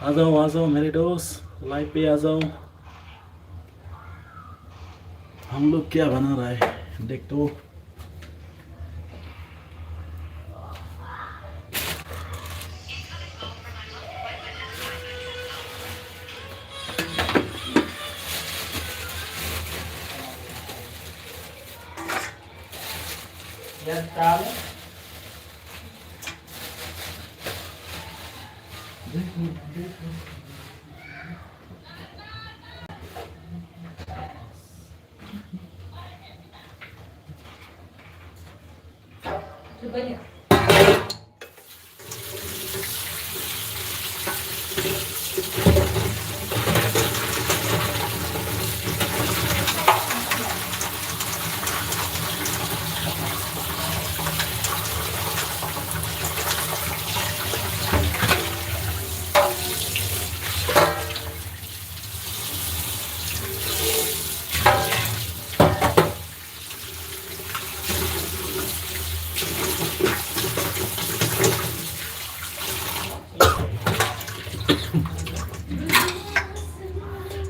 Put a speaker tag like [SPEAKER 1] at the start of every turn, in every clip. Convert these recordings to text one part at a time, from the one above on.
[SPEAKER 1] आ जाओ मेरे दोस्त लाइव पे आ जाओ हम लोग क्या बना रहा है देख तो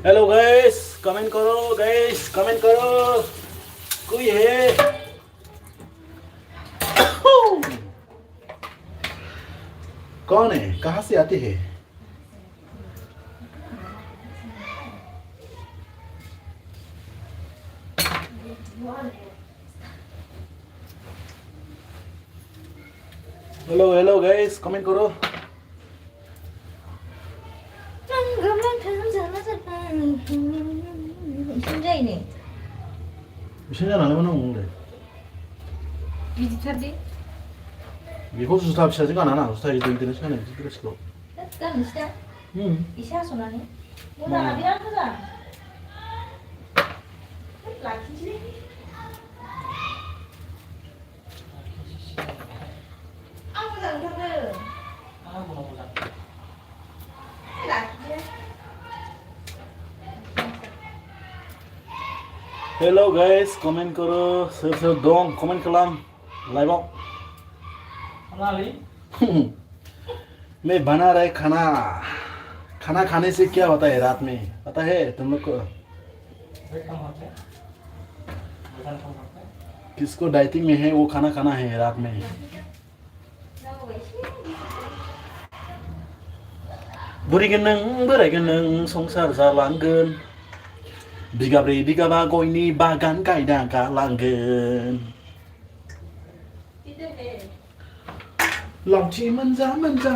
[SPEAKER 1] हेलो गाइस कमेंट करो कोई है कौन है कहाँ से आते हैं हेलो गाइस कमेंट करो 무슨 자나는 건 없는데.
[SPEAKER 2] 비슷한데?
[SPEAKER 1] 이거 수사 비싸지가 않아. 수사 이도 인터넷 시간에 그랬어.
[SPEAKER 2] 난 시작.
[SPEAKER 1] 응.
[SPEAKER 2] 이 시간 소나니? 뭐나 비랑 하자. 라키지? 아무나 못하는. 아무나 못하. 라키지?
[SPEAKER 1] हेलो गाइस कमेंट करो सिर्फ दोंग कमेंट कलाम लाइव मैं बना रहे खाना खाने से क्या होता है रात में पता है तुम लोग को किसको डाइटिंग में है वो खाना खाना है रात में बुरी गनों बोराय गनों संसार जालांगोन बिगाब्रै बिगाबा गयनि बागान गायना गालांगोन लावथि मोनजा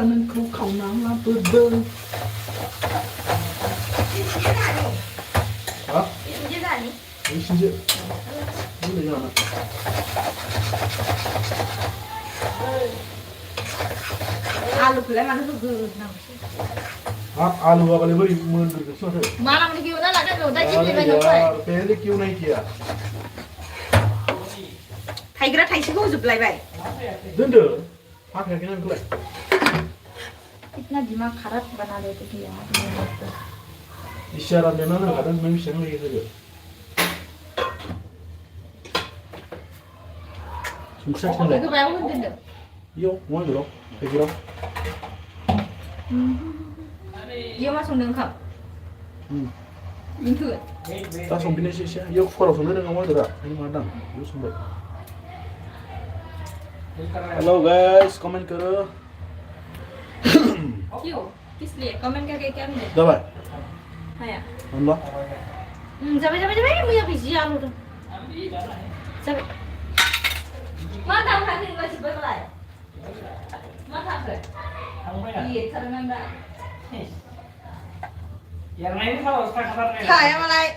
[SPEAKER 1] नोंखौ खावना लाबोदों 아?
[SPEAKER 2] 신지사니?
[SPEAKER 1] 신지 근데 이거 하나
[SPEAKER 2] आलू खुला मानो तो
[SPEAKER 1] आलू वाले बड़ी मन करके सोचे
[SPEAKER 2] माना मैंने क्यों ना लगा लो दाई चिपली में नंबर
[SPEAKER 1] यार पहले क्यों नहीं किया
[SPEAKER 2] थाइग्रा थाइसेखौ होजोबलाय बाय
[SPEAKER 1] दोनदो फाखायाखै नोंखौलाय
[SPEAKER 2] इतना दिमाग खराब बना देते थे यार
[SPEAKER 1] इशारा देना ना kadang memang siang lagi saja sukses kan
[SPEAKER 2] 이거 말고 흔든다
[SPEAKER 1] yo mau dulu kayak
[SPEAKER 2] 이거 맛은 컵 민트
[SPEAKER 1] ta xong bini sih yo kalau xong dengan mau dulu ini madang yo sumber hello guys comment karo
[SPEAKER 2] क्यों किस लिए कमेंट करके क्या मिले
[SPEAKER 1] dapat
[SPEAKER 2] आया
[SPEAKER 1] Allah
[SPEAKER 2] जाबे मुझे busy आलू तो जाबे मा दाम खाने masih berlai मा खाखो iya teranganda
[SPEAKER 3] yang lain kalau sekarang
[SPEAKER 2] kaya malai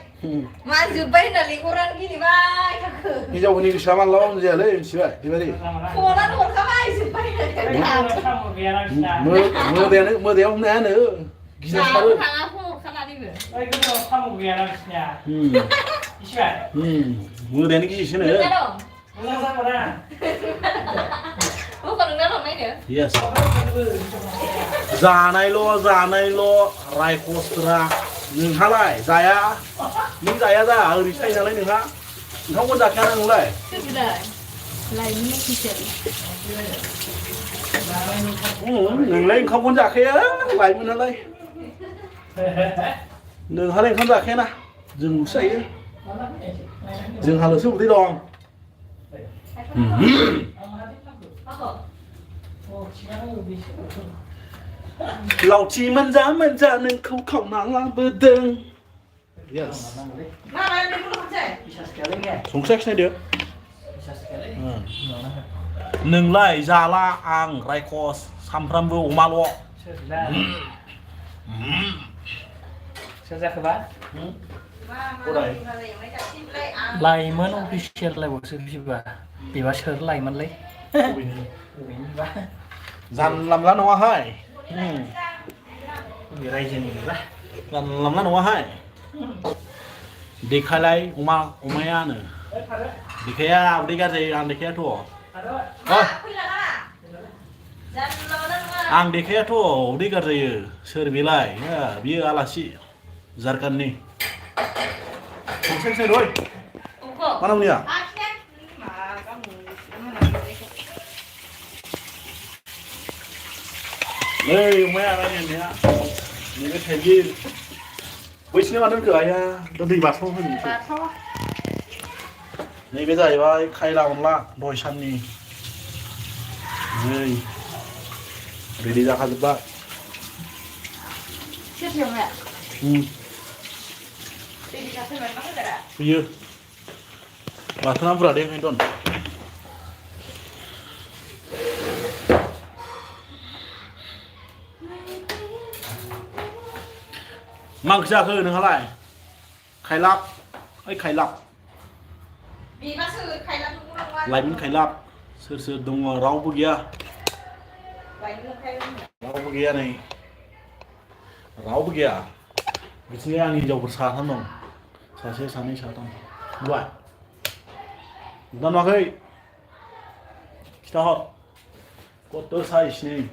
[SPEAKER 2] maju bayi dari kurang gini bay kakak
[SPEAKER 1] hijau ini di saman lawan dia le siapa di mana
[SPEAKER 2] kurang kamai sih bayi dari
[SPEAKER 1] mau dia om nana gila sekali
[SPEAKER 2] kamu aku kana ni be
[SPEAKER 3] itu kamu biarnya siapa
[SPEAKER 1] mau dia ni kisah sini
[SPEAKER 3] ulang sama
[SPEAKER 2] oh kalau nggak main ya
[SPEAKER 1] yes जानायल' रायखसरा नोंहालाय जाया नों जाया जा ओरै साय नालाय नोंहा ओंखामखौ जाखाया नोंलाय
[SPEAKER 2] लाइनि किसेल
[SPEAKER 1] नोंलाय ओंखामखौनो जाखाया लाइमोन नालाय Đừng há lên không giả khen à. Dừng xây á. Dừng hà lửa sức một tí đòn. Lầu chi mình giá nên không khổng nắng là bơ đừng. Yes.
[SPEAKER 2] Mana yang belum selesai?
[SPEAKER 3] Bisa sekali kan?
[SPEAKER 1] Sukses nih dia.
[SPEAKER 3] Bisa sekali.
[SPEAKER 1] Neng lai jala ang raikos samram bu umalo.
[SPEAKER 3] Sudah. Sudah ke bawah? Lại mới official lại bộ sự bà thì bà sớm lại mình lấy
[SPEAKER 1] Dàn làm lá nó hai.
[SPEAKER 3] Người đây gì nữa
[SPEAKER 1] Dàn làm lá nó hai. Đi khai lại umaya nữa. Đi khai à, đi cái gì ăn đi khai thua. Ang đi khai thua, đi cái gì sơ bị lại, bia alasi, zarkan ni. Sukses đôi. Mana punya? Đây, mấy anh em nhá. Những cái thầy gì? Với xin bạn đơn cửa ya, đơn thì bạc không hơn. Này cái giày vai khai lòng la, đôi chân đi. Đây. Để đi ra khai giúp bạn.
[SPEAKER 2] Siap ya, Mbak?
[SPEAKER 1] Iya. Bahkan apa ada yang don. Mang ra khơi đừng lại. Khai lạp. Ấy khai lạp.
[SPEAKER 2] Vì bác sư khai lạp đúng không?
[SPEAKER 1] Lại mình khai lạp. Sơ đúng rau bơ kia. Rau bơ kia này. Rau bơ kia. Biasanya angin jauh bersama dong. Saya sana satu. Dua. Dan makai. Kita hot. Kotor saya sini.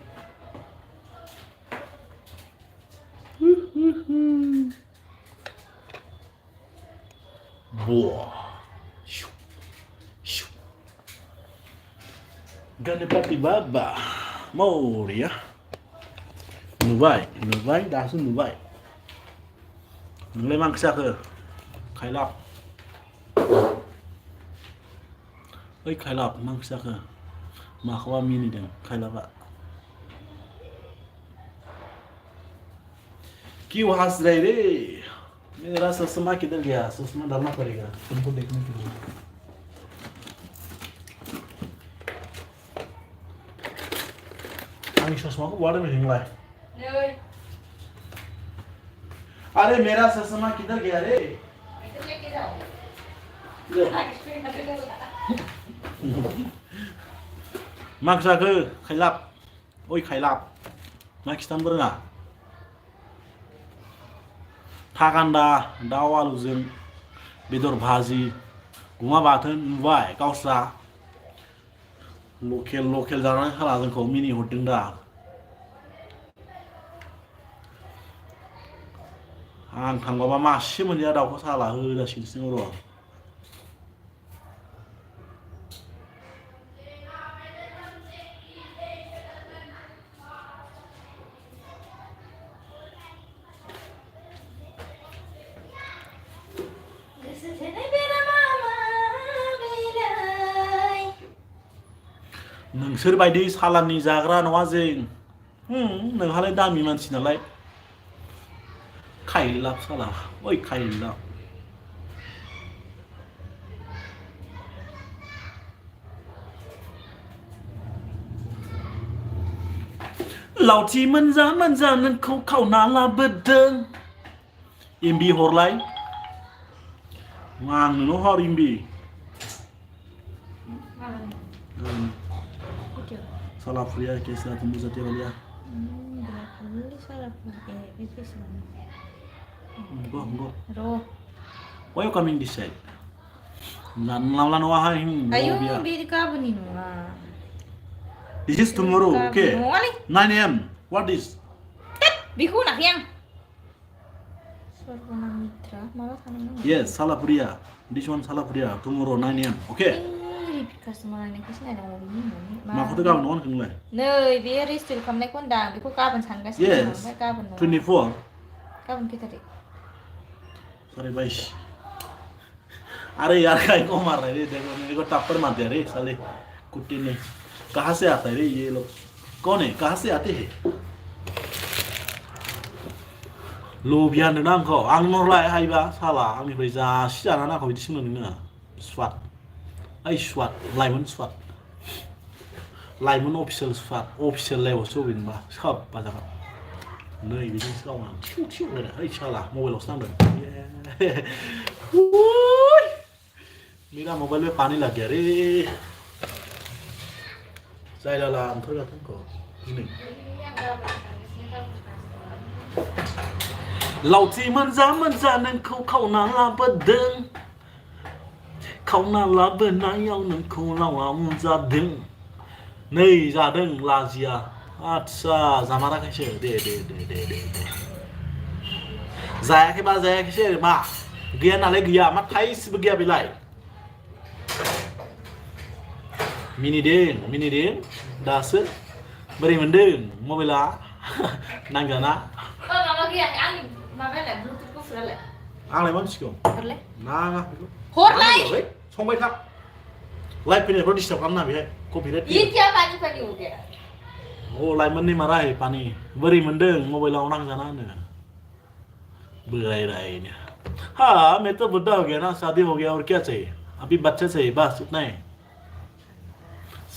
[SPEAKER 1] Buah. Ganti baba. Mau dia. Nubai dah sun nubai. Lấy mang cái cơ khai lọc ấy khai lọc mang cái cơ mà không am mini đừng khai lọc ạ क्यों हंस रहे रे मेरा ससुमा किधर गया ससुमा डालना पड़ेगा तुमको देखने के लिए anh ससुमा को वार्ड में हिंगला है अरे मेरा ससुमा किधर गया रे Maksa ke khailap oi khailap Pakistan berenga Thakanda daw alujung bedor bhaji guma bathon nubai kausa local jarang khala जोंखौ मिनि हरदों दा आं थांबाबा मासे मोनजाया दाउखौ साला होजासिनोसो र' नोंसोर बायदि सालाननि जाग्रा नङा जों नोंहालाय दामि मानसि नालाय खाइलाप साला ओइ खाइलाप लावथि मोनजा नोंखौ खावना लाबोदों एमबि हरलाय आं नोंनाव हर MB Salah pria kisah tembus hati dia. Enggak. Why you coming this side? Lan wahai
[SPEAKER 2] Ayo beri kabar ni nuah.
[SPEAKER 1] This is tomorrow, okay? 9 AM. What is?
[SPEAKER 2] Biku nak yang?
[SPEAKER 1] Yes, salah pria. This one salah pria. Tomorrow 9 AM, okay?
[SPEAKER 2] Customer này cái này là một cái gì
[SPEAKER 1] mà có tới cao nó không này
[SPEAKER 2] nơi vì risk cầm này con đàn vì có cao bằng thằng cái
[SPEAKER 1] yes 24
[SPEAKER 2] गाबोन खैथारिख?
[SPEAKER 1] सारे 22। अरे यार काय को मार रहे रे, देखो मेरे को टप्पड़ मार दिया रे साले कुत्ते ने। कहाँ से आता है रे ये लोग? कौन है, कहाँ से आते हैं? लुबियान ना आंखौ आं नरलाय हायबा साला आंनिफ्राय जासि जाना नाखौ बिदि सोंनो नोङो स्वाट ओइ स्वाट लाइमोन स्वाट लाइमोन अफिसियेल स्वाट अफिसियेल लाइफआवसो अबेनबा सोब बाजागोन नै बिदिसो गावना थिउ थिउ होनो ओइ साला मबाइलावसो नांदों मेरा मोबाइल में पानी लग गया रे जायला लांथारगा तुमखौ दिनै लावथि मोनजा मोनजा नोंखौ खावना लाबोदों खावना लाबोनायाव नोंखौ लावआव जादों नै जादों लाजिया आच्छा जामाराखैसो दे जायाखैबा जायाखैसै आरो मा गैया नालाय गैया मा थाइसेबो गैया बेलाय मिनिदों दासो बोरै मोनदों मबाइला नांजाना
[SPEAKER 2] माबा गैया आंनि माबायालाय ब्लुटुथ गुफुरालाय
[SPEAKER 1] आंलाय मा मिथिगौ
[SPEAKER 2] हरलाय
[SPEAKER 1] नाङा
[SPEAKER 2] हरलाय
[SPEAKER 1] संबाय था लाइभ फैनायफ्राव डिस्टार्ब खालामना बेहाय कपिराइट
[SPEAKER 2] ये क्या पानी पानी हो गया
[SPEAKER 1] ओ लाइमोन ने मारा है पानी बोरै मोनदों मबाइलाव नांजाना होनो बोरायरायनो हाँ मैं तो बुढ़ा हो गया ना शादी हो गया और क्या चाहिए अभी बच्चे चाहिए बस इतना ही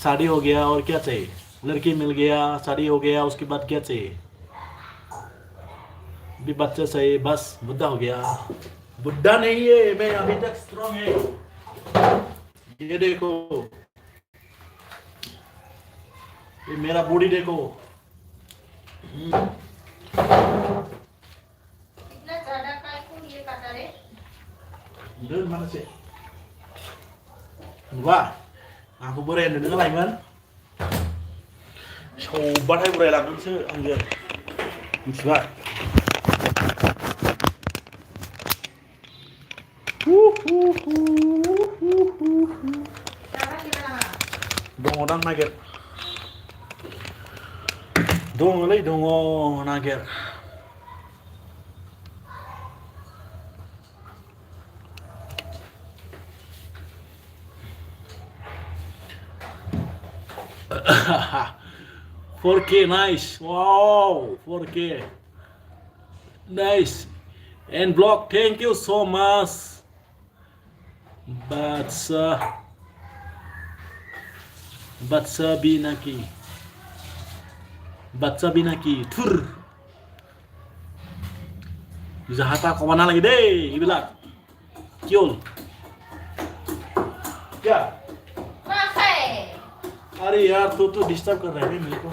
[SPEAKER 1] शादी हो गया और क्या चाहिए लड़की मिल गया शादी हो गया उसके बाद क्या चाहिए अभी बच्चा चाहिए बस बुढ़ा हो गया बुढ़ा नहीं है मैं अभी तक स्ट्रांग है ये देखो ये मेरा बॉडी देखो
[SPEAKER 2] इतना ज्यादा काय को ये काटा रे
[SPEAKER 1] Đơn mana sih? Wah, aku boleh dengan lain cobaให้boleh langsung sih anjir. Coba. Dong orang nager. Dong lagi dong nager. $4K nice, wow, 4K nice, and block, thank you so much. Batsa binaki, tur. Jahat kau mana lagi deh, bilang, kiol, ya. अरे यार तू तो disturb कर रहा है मेरे को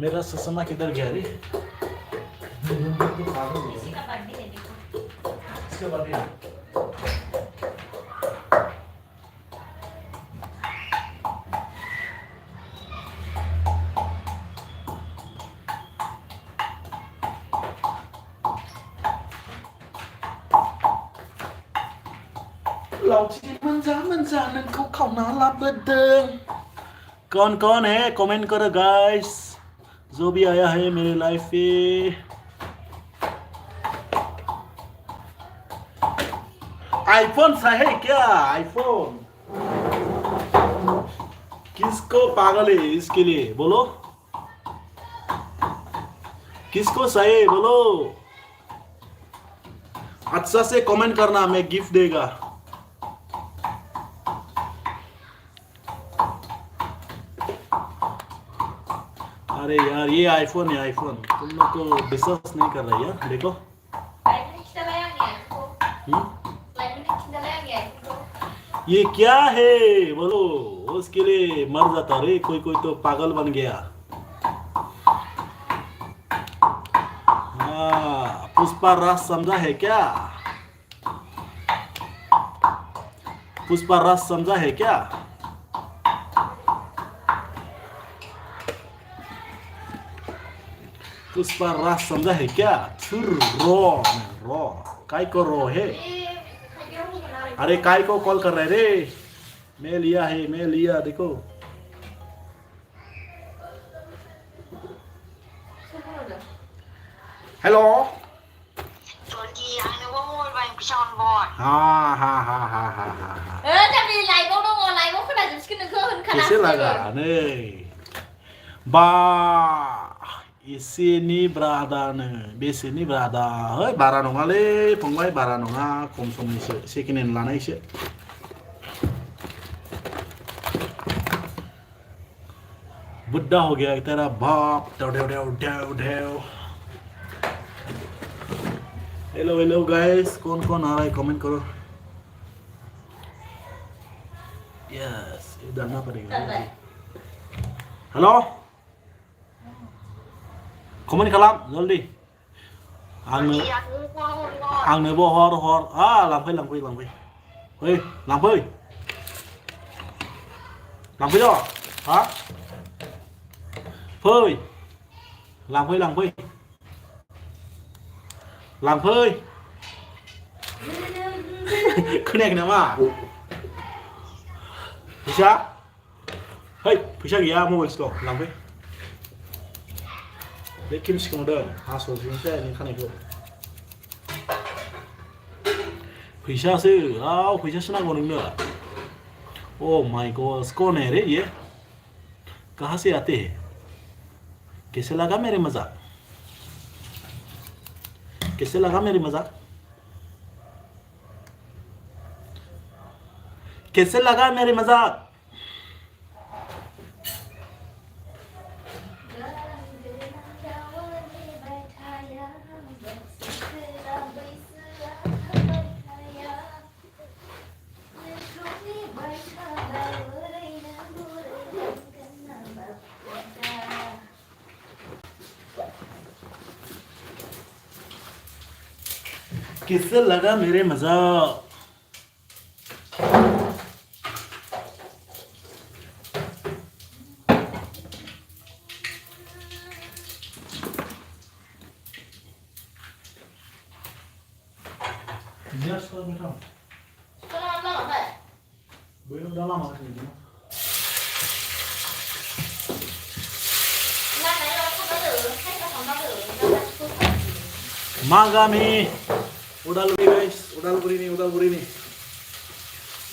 [SPEAKER 1] मेरा ससना किधर गया रे इसका बर्थडे लाउची मंजा नोंखौ खावना लाबोदों कौन है कमेंट करो गाइस जो भी आया है मेरे लाइफ पे आईफोन सा है क्या आईफोन किसको पागल है इसके लिए बोलो किसको सही बोलो अच्छा से कमेंट करना मैं गिफ्ट देगा अरे यार ये आईफोन है आईफोन तुम लोग को विश्वास नहीं कर रहा यार देखो ये क्या है बोलो उसके लिए मर जाता रे कोई तो पागल बन गया हाँ पुष्पा राज समझा है क्या पुष्पा राज समझा है क्या पुष्पा राज समझा है क्या रो काय को रो है अरे काय को कॉल कर रहे रे मैं लिया देखो hello Ha ha ha ha ha ha ha.
[SPEAKER 2] Chắc vì lại bố đâu ngồi lại bố không đặt cái nước hơn khả năng
[SPEAKER 1] Kese laga ne. Ba isi ni berada ne. Besi ni berada. Hei bara nonga le. Pengwai bara nonga. Komsom ni se. Sekinen lana isi. बुढ़ा हो गया तेरा बाप डेव डेव डेव डेव डेव हेलो हेलो गाइस कौन कौन आ रहा है कमेंट करो यस ये डालना पड़ेगा हेलो कमेंट कलाम जल्दी आंनो बो हर हर लांफै लांफै लांफै ओइ लांफै लांफै द' हा phơi làm phơi 그냥 와 피샤 헤이 피샤기야 뭐 있어 làm phơi để kiếm sức đơn số chúng sẽ những khăn này thôi 피샤 sư 피샤 신나고 오는 nữa oh my god score này đấy ये कहाँ से आते हैं कैसे लगा मेरे मजाक कैसे लगा मेरी मजाक कैसे लगा मेरी मजाक किससे लगा मेरे मजाक Yes, kalau betul.
[SPEAKER 2] Sekarang lama apa?
[SPEAKER 1] Belum dah lama sih ini.
[SPEAKER 2] Lần này là không bao giờ hay là không bao giờ nó là không phải.
[SPEAKER 1] Magami. Udalguri guys,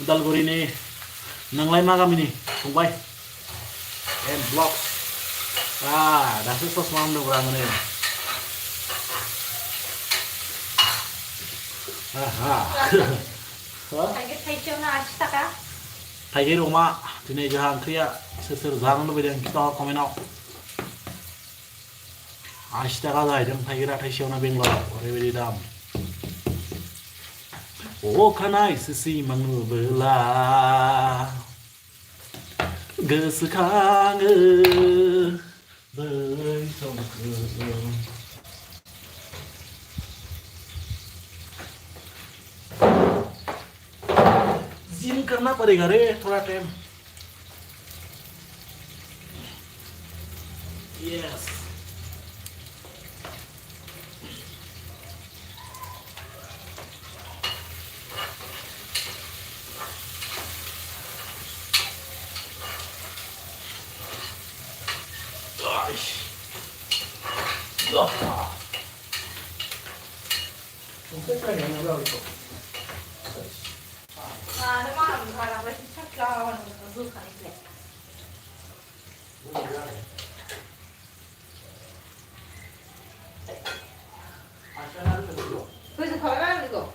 [SPEAKER 1] Udalguri nih. Nanglai Magami nih, Songkaonai. And blocks. Dah susah semalam udah kurang nih.
[SPEAKER 2] Thầy chiều nào chắc á?
[SPEAKER 1] Thầy cái đồ mà, thì này giờ hàng kia, sơ giang nó bây giờ kita comment out. Ashtaga zai jam thầy cái thầy chiều na Bengal, ready dam. Oh kanai sisi manu bela, gesekang bơi sông cửa. Gym करना पड़ेगा रे थोड़ा time yes
[SPEAKER 2] Nếu mà làm với chắc là dư khả năng bây giờ khỏi ăn được rồi.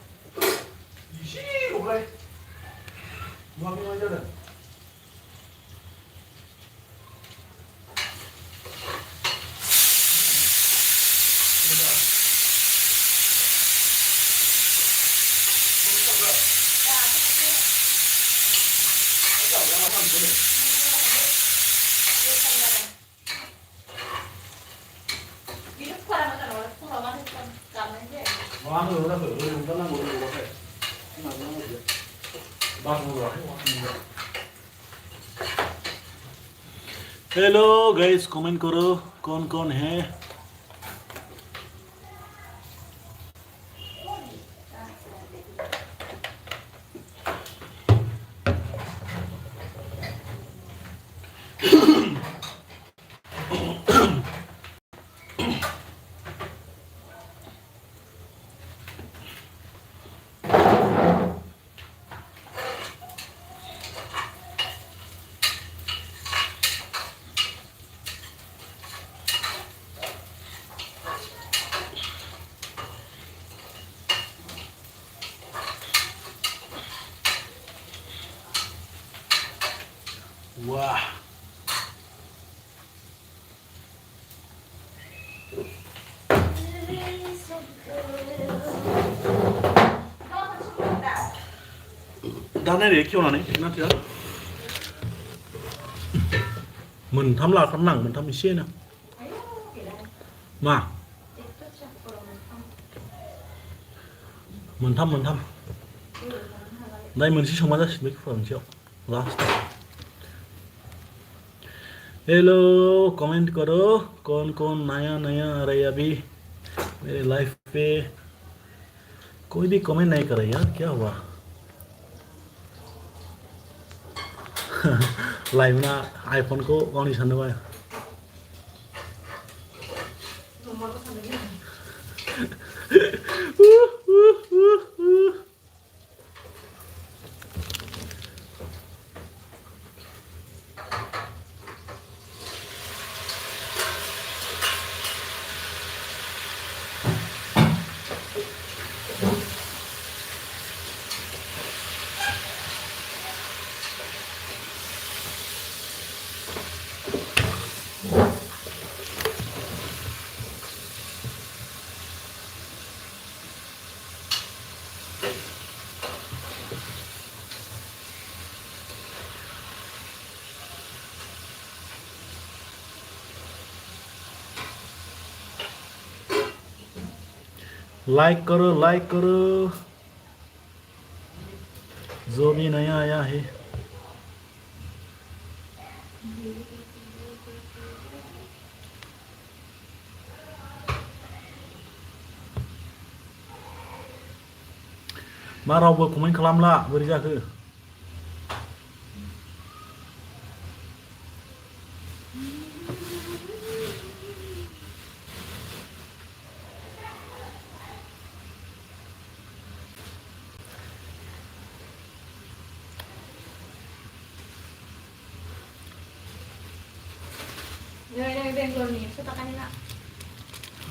[SPEAKER 1] Hello guys comment करो कौन कौन है Wah. Đan này để kiểu nào này, nó chưa? Mình thăm là thăm nặng, mình thăm xe nè. Mà. Mình thăm. Đây mình sẽ xong ra mấy phần triệu. Last. Hello, comment करो कौन नया आ रहा है अभी मेरे life Pay कोई भी comment नहीं कर रहा यार क्या हुआ लाइव ना आईफोन को कौन ही छानने वाला लाइक करो जो भी नया आया है मा रावबो कमेन्ट खालामला बोरै जाखो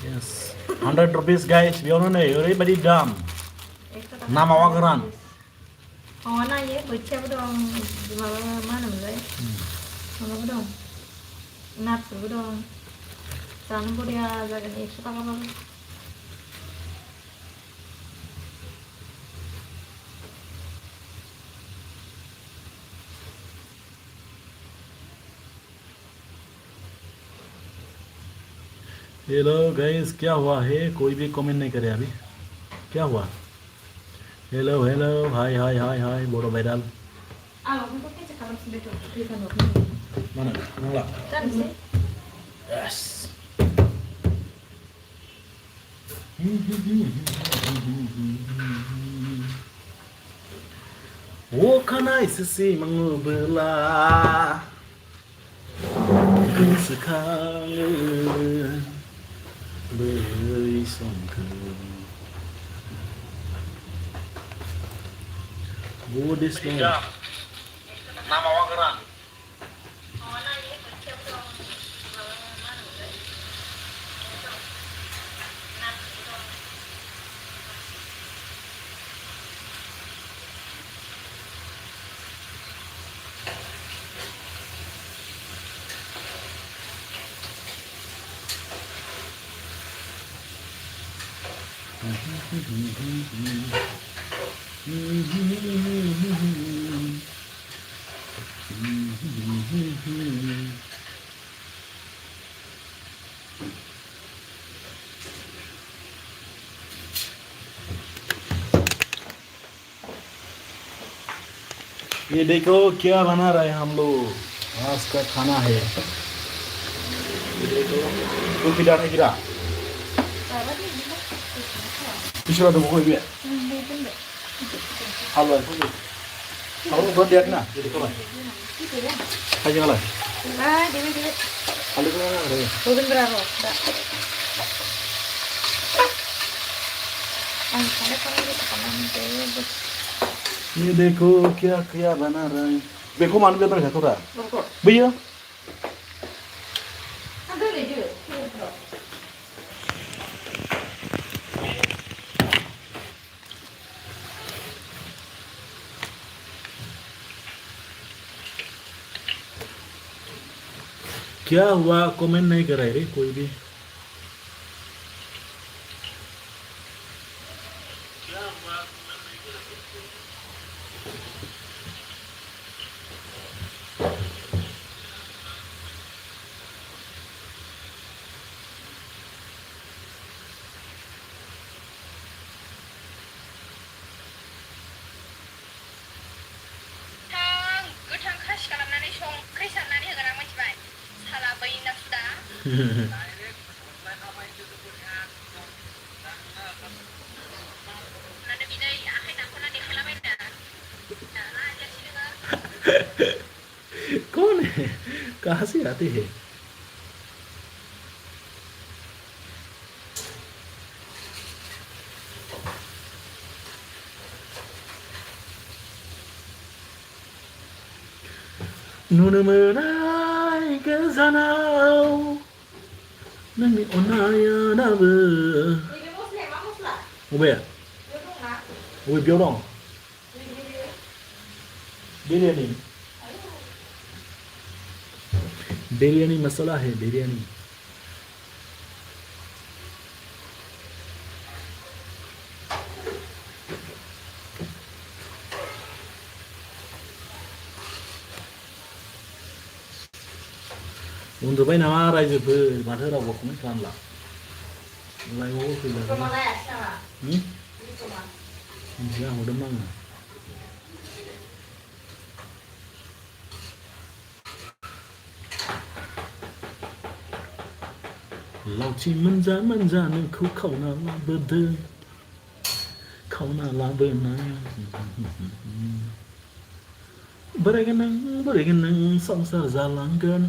[SPEAKER 1] Yes, 100 rupees guys. We all know everybody dumb. Nama wakaran.
[SPEAKER 2] Oh, nah ya, baca bedong, mana mulai? Mana bedong? Nat bedong. Sana boleh aja kan? Suka apa?
[SPEAKER 1] Hello guys क्या हुआ है कोई भी कमेंट नहीं करे अभी क्या हुआ hello hi Bodo viral mana nolak yes oh kanai sisi mengebelah kesekangan beri songkaonai Budis nama wakaran ये देखो क्या बना रहे हैं हम लोग आज का खाना है ये देखो तो किधर है गिरा पिछला तो कोई भी है हालो है कोई हालो बहुत देख ना ये देखो भाई खाई जगह लाए हालो तो ना रहे ये देखो क्या क्या बना रहे हैं देखो मान भी तो थोड़ा भैया क्या हुआ कमेंट नहीं कर रहे रे कोई भी
[SPEAKER 2] गोथां खासि खालामनानै संख्रि सारनानै होगोन आं मिथिबाय साला बै नासुदा नानै बिदै आखाइ नाख'ना देखायलाबायना जाला जासि नोङो
[SPEAKER 1] कौन है कहाँ से आते हैं नुनो मोननाय गोजानाव नोंनि अननाया दाबो
[SPEAKER 2] नैबे मस्लाया मा मस्ला
[SPEAKER 1] बबे
[SPEAKER 2] बेयाव दंना
[SPEAKER 1] बबे बेयाव दं बिरयानी बिरयानी मसाला है बिरयानी उन्दुबाय नामा रायजोफोर माथो रावबो कमेन्ट खालामला लाइभआव फैला मिथिया हरदोंमोन आङो लावथि मोनजा मोनजा नोंखौ खावना लाबोदों खावना लाबोनाया बोरायगोन नों संसार जालांगोन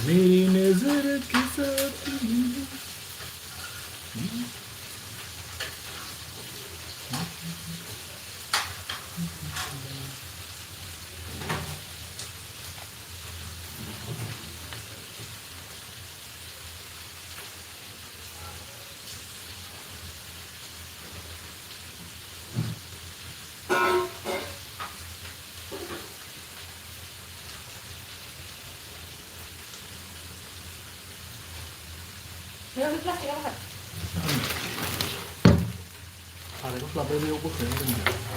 [SPEAKER 1] मेरी नजर के साथ
[SPEAKER 2] बेयाव प्लास्टिकआव होगोन
[SPEAKER 1] सारायखौ स्लाबबाय बेयाव बोखायनानै दोनदो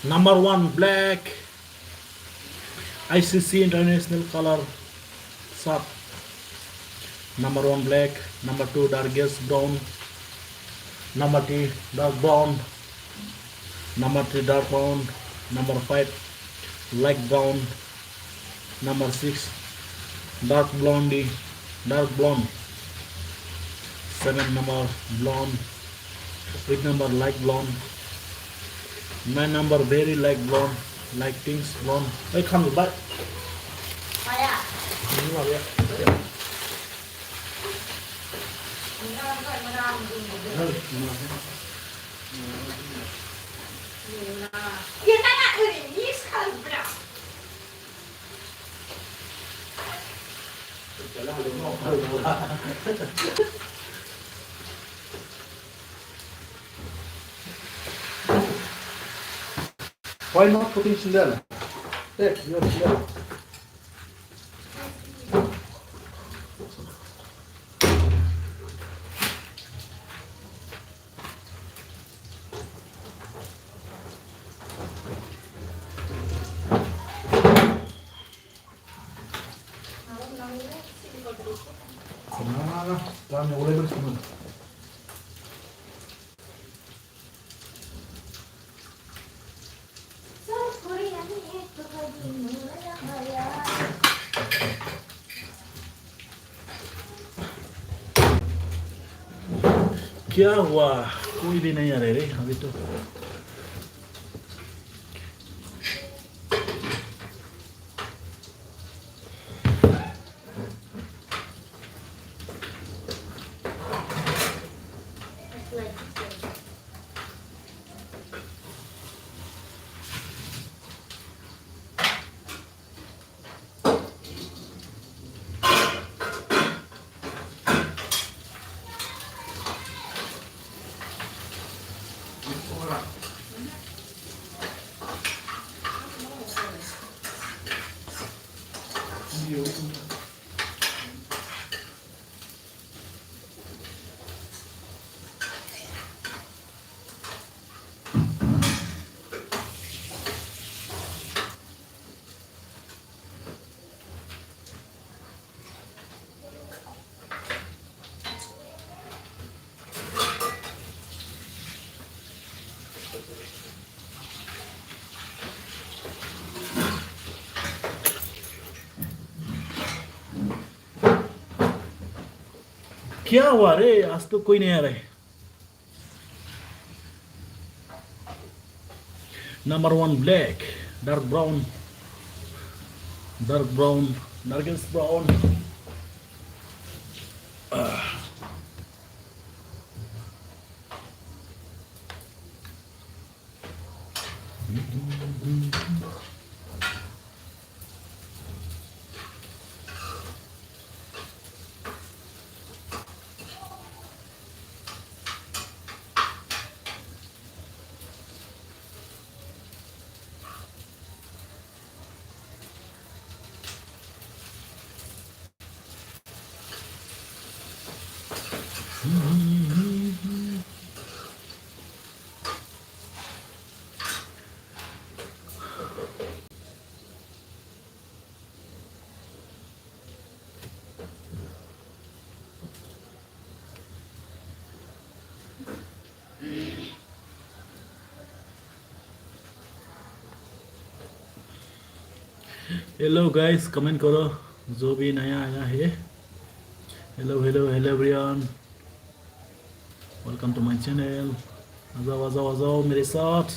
[SPEAKER 1] Number 1 black ICC international color shot. Number 1 black, number 2 darkest brown, number 3 dark brown, number 3 dark brown, number 5 light brown, number 6 dark blondie, dark blonde, 7 number blonde, 8 number light blonde, 9 number very light blonde, like things blonde. Hey, come back.
[SPEAKER 2] Ai à?
[SPEAKER 1] Đúng rồi ạ.
[SPEAKER 2] Yên anh ạ, đi sẵn bro.
[SPEAKER 1] Why not putting Cinderella? Hey, you're Cinderella. Jangan yang boleh bersama. क्या हुआ कोई भी नहीं आ रहे रे अभी तो क्या हुआ रे आज तो कोई नहीं आ रहे Number 1 black, dark brown, darkest brown. Hello guys, comment करो जो भी नया आया है. Hello everyone. Welcome to my channel. आजाओ मेरे साथ.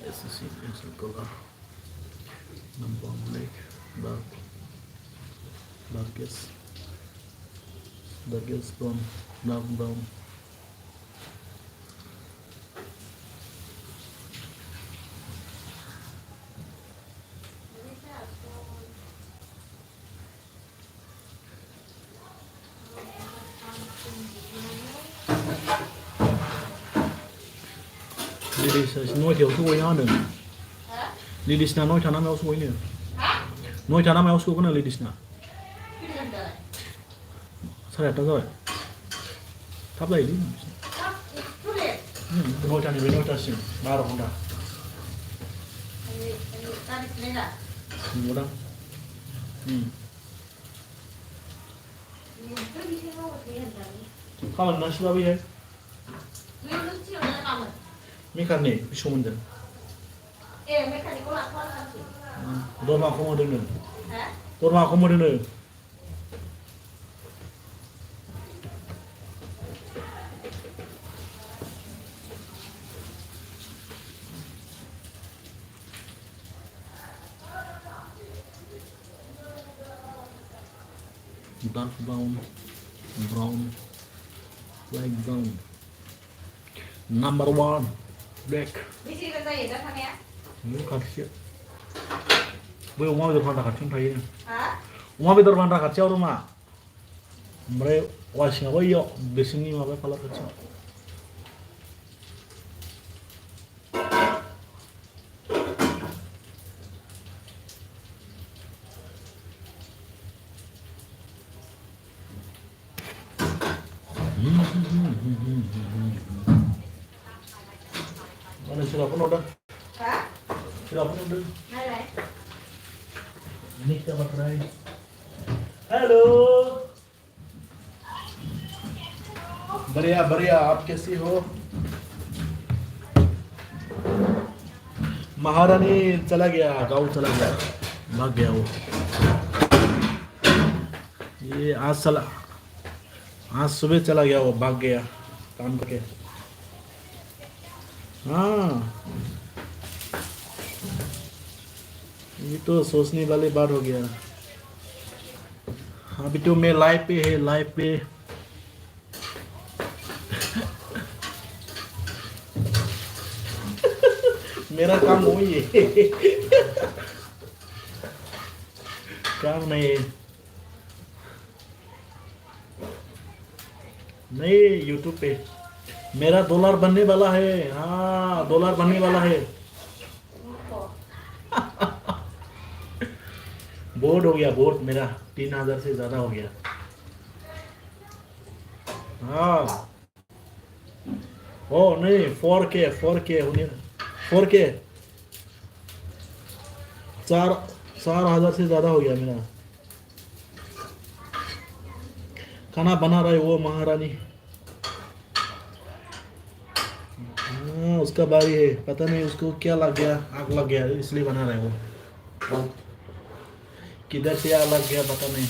[SPEAKER 1] This is the color. Number 1 black, darkest brown, dark brown. Ladies नयथायावसो गयो होनो लेडिसना 9टा ना मायावसो गयो 9टा ना मायावसो गगोन लेडिसना 8:30 जाबाय थाब जायोलै 9टानिफ्राय 9टासिम 12 घन्टा नंगौदां खामानि मानसिबा बैहाय मेकारनि बेसेबां मोनदों दरमाखौ मोनदोंनो दरमाखौ मोनदोंनो dark brown light brown number 1 black ini खाथिया बै अमा बेदर फानग्रा खाथियावनो थायो अमा बेदर फानग्रा खाथियाव रुमा ओमफ्राय वासिङाबो इयाव बिसिनि माबा फाला खाथियाव Mana sudah penuh dah? Sudah penuh dah. Ini kita pakai. Hello. बढ़िया बढ़िया आप कैसी हो महारानी चला गया गाँव चला गया भाग गया वो ये आज सुबह चला गया वो भाग गया काम करके हाँ ये तो सोचने वाली बात हो गया अभी तो मैं लाइव पे है लाइव पे मेरा काम वही है काम नहीं यूट्यूब पे मेरा $1 बनने वाला है हाँ $1 बनने वाला है बोर्ड हो गया बोर्ड मेरा 3000 से ज्यादा हो गया हाँ ओ नहीं 4K होने 4K 4000 से ज्यादा हो गया मेरा खाना बना रहे वो महारानी उसका बारी है पता नहीं उसको क्या लग गया आग लग गया इसलिए बना रहे वो किधर से आग लग गया पता नहीं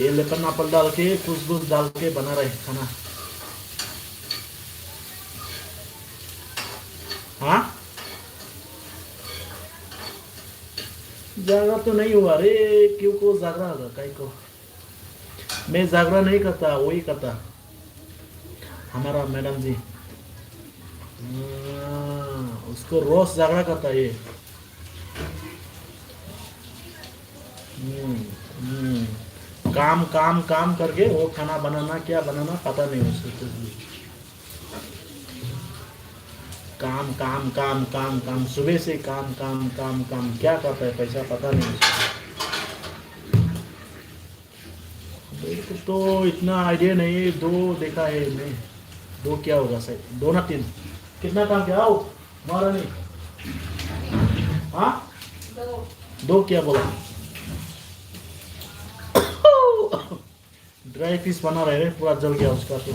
[SPEAKER 1] ये लेपन एप्पल डाल के खुशबू डाल के बना रहे खाना हाँ जागरा तो नहीं हुआ रे क्यों को जागरा होगा कहीं को मैं जागरा नहीं करता वही करता हमारा मैडम जी उसको रोज जागरा करता है ये काम काम काम करके वो खाना बनाना क्या बनाना पता नहीं उसको कुछ भी काम काम काम काम काम सुबह से काम काम काम काम क्या करता है पैसा पता नहीं उसको तो इतना आइडिया नहीं 2 देखा है मैं 2 क्या होगा सही 2 ना 3 कितना काम किया आओ महारानी हाँ 2 क्या बोला ड्राई पीस बना रहे पूरा जल गया उसका तो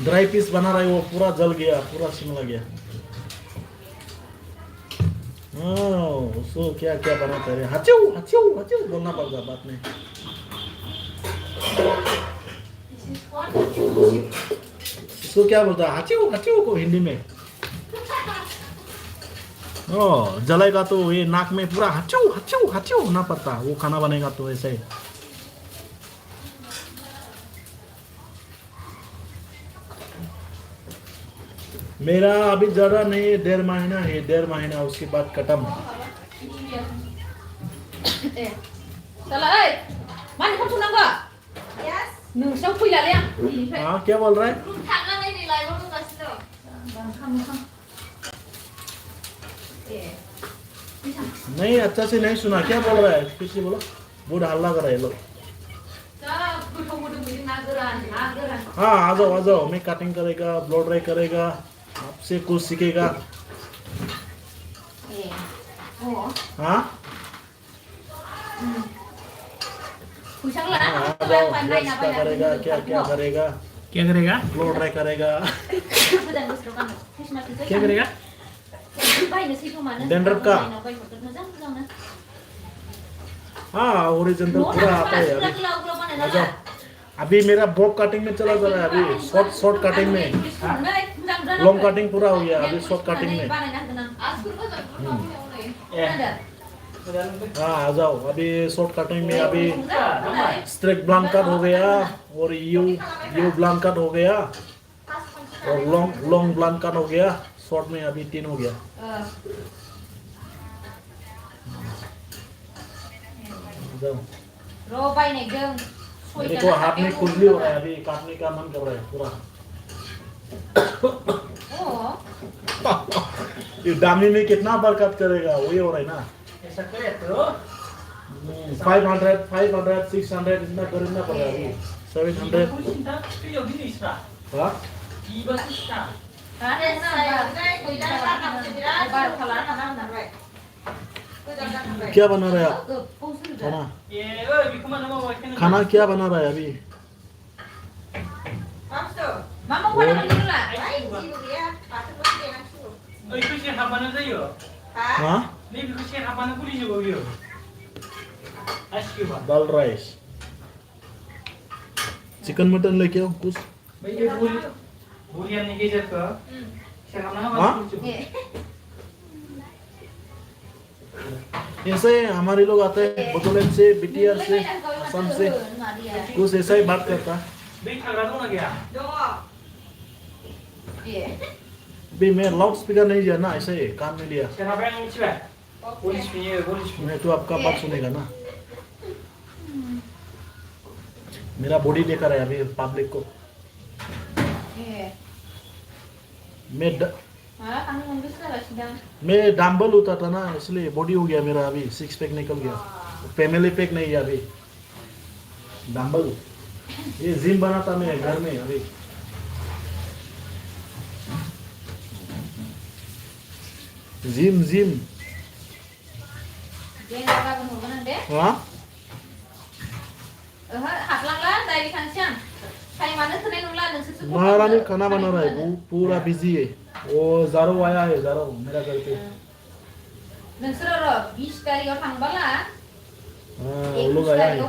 [SPEAKER 1] ड्राई पीस बना रहे वो पूरा जल गया पूरा शिमला गया उसको क्या क्या बनाते रहे हचू हचू हचू बोलना पड़ता बात में उसको क्या बोलता है हचू हचू को हिंदी में जलेगा तो ये नाक में पूरा हचू हचू हचू होना पड़ता वो खाना बनेगा तो ऐसे ही मेरा अभी ज़्यादा नहीं 1.5 महीना है 1.5 महीना उसके बाद खत्म
[SPEAKER 4] Salah, mana kamu nangga? Yes.
[SPEAKER 2] नोंसोर फैलालै आं बिनिफ्राय
[SPEAKER 1] हाँ क्या बोल रहा है
[SPEAKER 2] थांनानै नै लाइभाव दंगासिनो दं ए
[SPEAKER 1] नहीं अच्छा से नहीं सुना क्या बोल रहा है फिर से बोलो बहुत हल्ला कर रहे हैं लोग हाँ आ जाओ मैं कटिंग करेगा ब्लो ड्राई करेगा आपसे कुछ सीखेगा हाँ आ जाओ क्या करेगा क्या क्या करेगा
[SPEAKER 3] क्या करेगा
[SPEAKER 1] ब्लो ड्राई करेगा
[SPEAKER 3] क्या करेगा
[SPEAKER 1] डेंड्रफ का हाँ ओरिजिनल पूरा आता है अभी आ जाओ अभी मेरा बॉब कटिंग में चला जा रहा है अभी शॉर्ट कटिंग में लॉन्ग कटिंग पूरा हो गया अभी शॉर्ट कटिंग में हाँ आ जाओ अभी शॉर्ट कटिंग में अभी स्ट्रेट ब्लॉन्ड कट हो गया और यू ब्लॉन्ड कट हो गया और लॉन्ग ब्लॉन्ड कट हो गया शॉर्ट में अभी 3 हो गया मेरे को हाथ में खुजली हो रहा है अभी काटने का मन कर रहा है पूरा ये दामी में कितना बार कट करेगा वही हो रहा है ना
[SPEAKER 3] ऐसा करे तो
[SPEAKER 1] 500 600 इतना करना पड़ेगा अभी 700 हाँ क्या बना रहा है आप खाना क्या बना रहा है अभी हाँ दाल राइस चिकन मटन लेके आओ कुछ हाँ ऐसे हमारे लोग आते हैं बोडोलैंड से बीटीआर से असम से कुछ ऐसा ही बात करता है अभी मैं लाउड स्पीकर नहीं दिया ना ऐसे काम में लिया मैं तो आपका बात सुनेगा ना मेरा बॉडी देखा रहा है अभी पब्लिक को मैं डंबल उठाता ना इसलिए बॉडी हो गया मेरा अभी 6 पैक निकल गया फैमिली पैक नहीं है अभी डंबल ये जिम बनाता मैं घर में अभी जिम हाँ महारानी खाना बना रहा है वो पूरा बिजी है वो जारो आया है जारो मेरा घर पे हाँ वो लोग आया है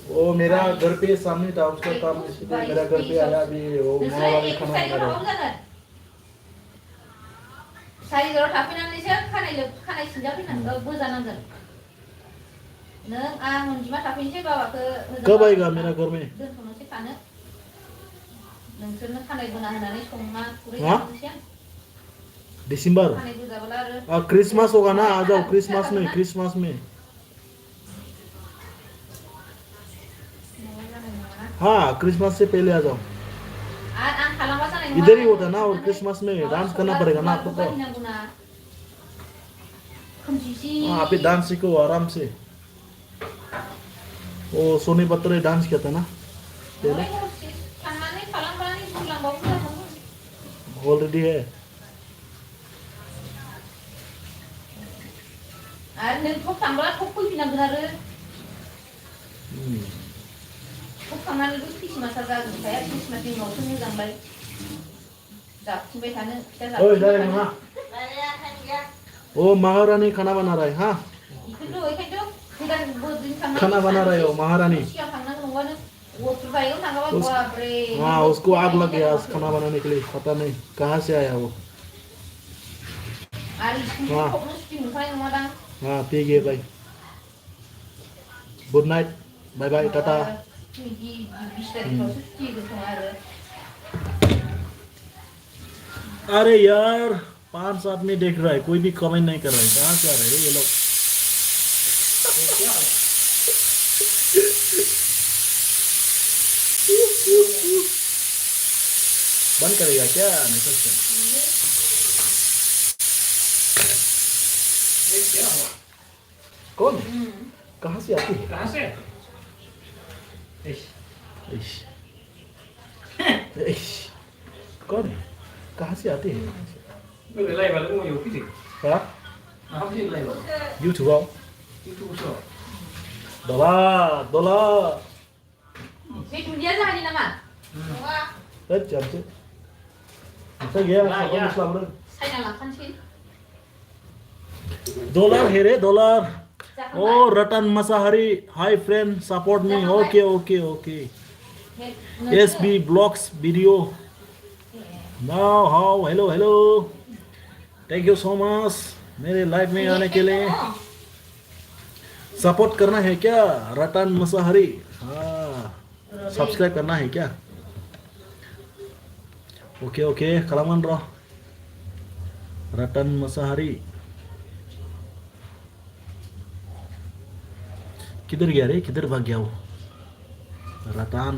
[SPEAKER 1] वो मेरा घर पे सामने था उसका काम इसलिए मेरा घर पे आया अभी वो महारानी खाना बना रहा है कब आएगा मेरा घर में हाँ दिसंबर क्रिसमस होगा ना आ जाओ क्रिसमस में हाँ क्रिसमस से पहले आ जाओ इधर ही होता ना और क्रिसमस में डांस करना पड़ेगा ना आपको तो हाँ आप डांस सीखो आराम से वो सोनी पत्थर डांस किया था ना ऑलरेडी है वो महारानी खाना बना रहा है हाँ खाना बना रहे हो महारानी हाँ उसको आग लग गया खाना बनाने के लिए पता नहीं कहाँ से आया वो हाँ ठीक है भाई गुड नाइट बाय बाय टाटा अरे यार 5 आदमी देख रहा है कोई भी कमेंट नहीं कर रहा है कहाँ से आ रहे हैं ये लोग बंद करेगा क्या नहीं तो क्या
[SPEAKER 3] ये क्या हुआ?
[SPEAKER 1] कौन कहाँ से आती है
[SPEAKER 3] कहाँ से? इश,
[SPEAKER 1] इश, इश, कौन कहाँ से आती है
[SPEAKER 3] bây giờ lại vào nó ngồi nhiều cái gì?
[SPEAKER 1] hả
[SPEAKER 3] Nó không chịu lại vào.
[SPEAKER 1] YouTube không
[SPEAKER 3] YouTube sao?
[SPEAKER 1] đô la
[SPEAKER 2] Đi chủ nghĩa ra đi nào mà. Đúng không?
[SPEAKER 1] hết chậm chứ sao ghê sao không Islam đâu
[SPEAKER 2] Say nào là con chín.
[SPEAKER 1] dollar here dollar
[SPEAKER 2] Dạ không
[SPEAKER 1] oh Ratan Masahari hi friend support me okay
[SPEAKER 2] phải.
[SPEAKER 1] SB blogs video now how hello thank you so much मेरे live में आने के लिए support करना है क्या रतन मसाहरी हाँ subscribe करना है क्या ओके कलामान रो रतन मसाहरी किधर गया रे किधर भाग गया वो Ratan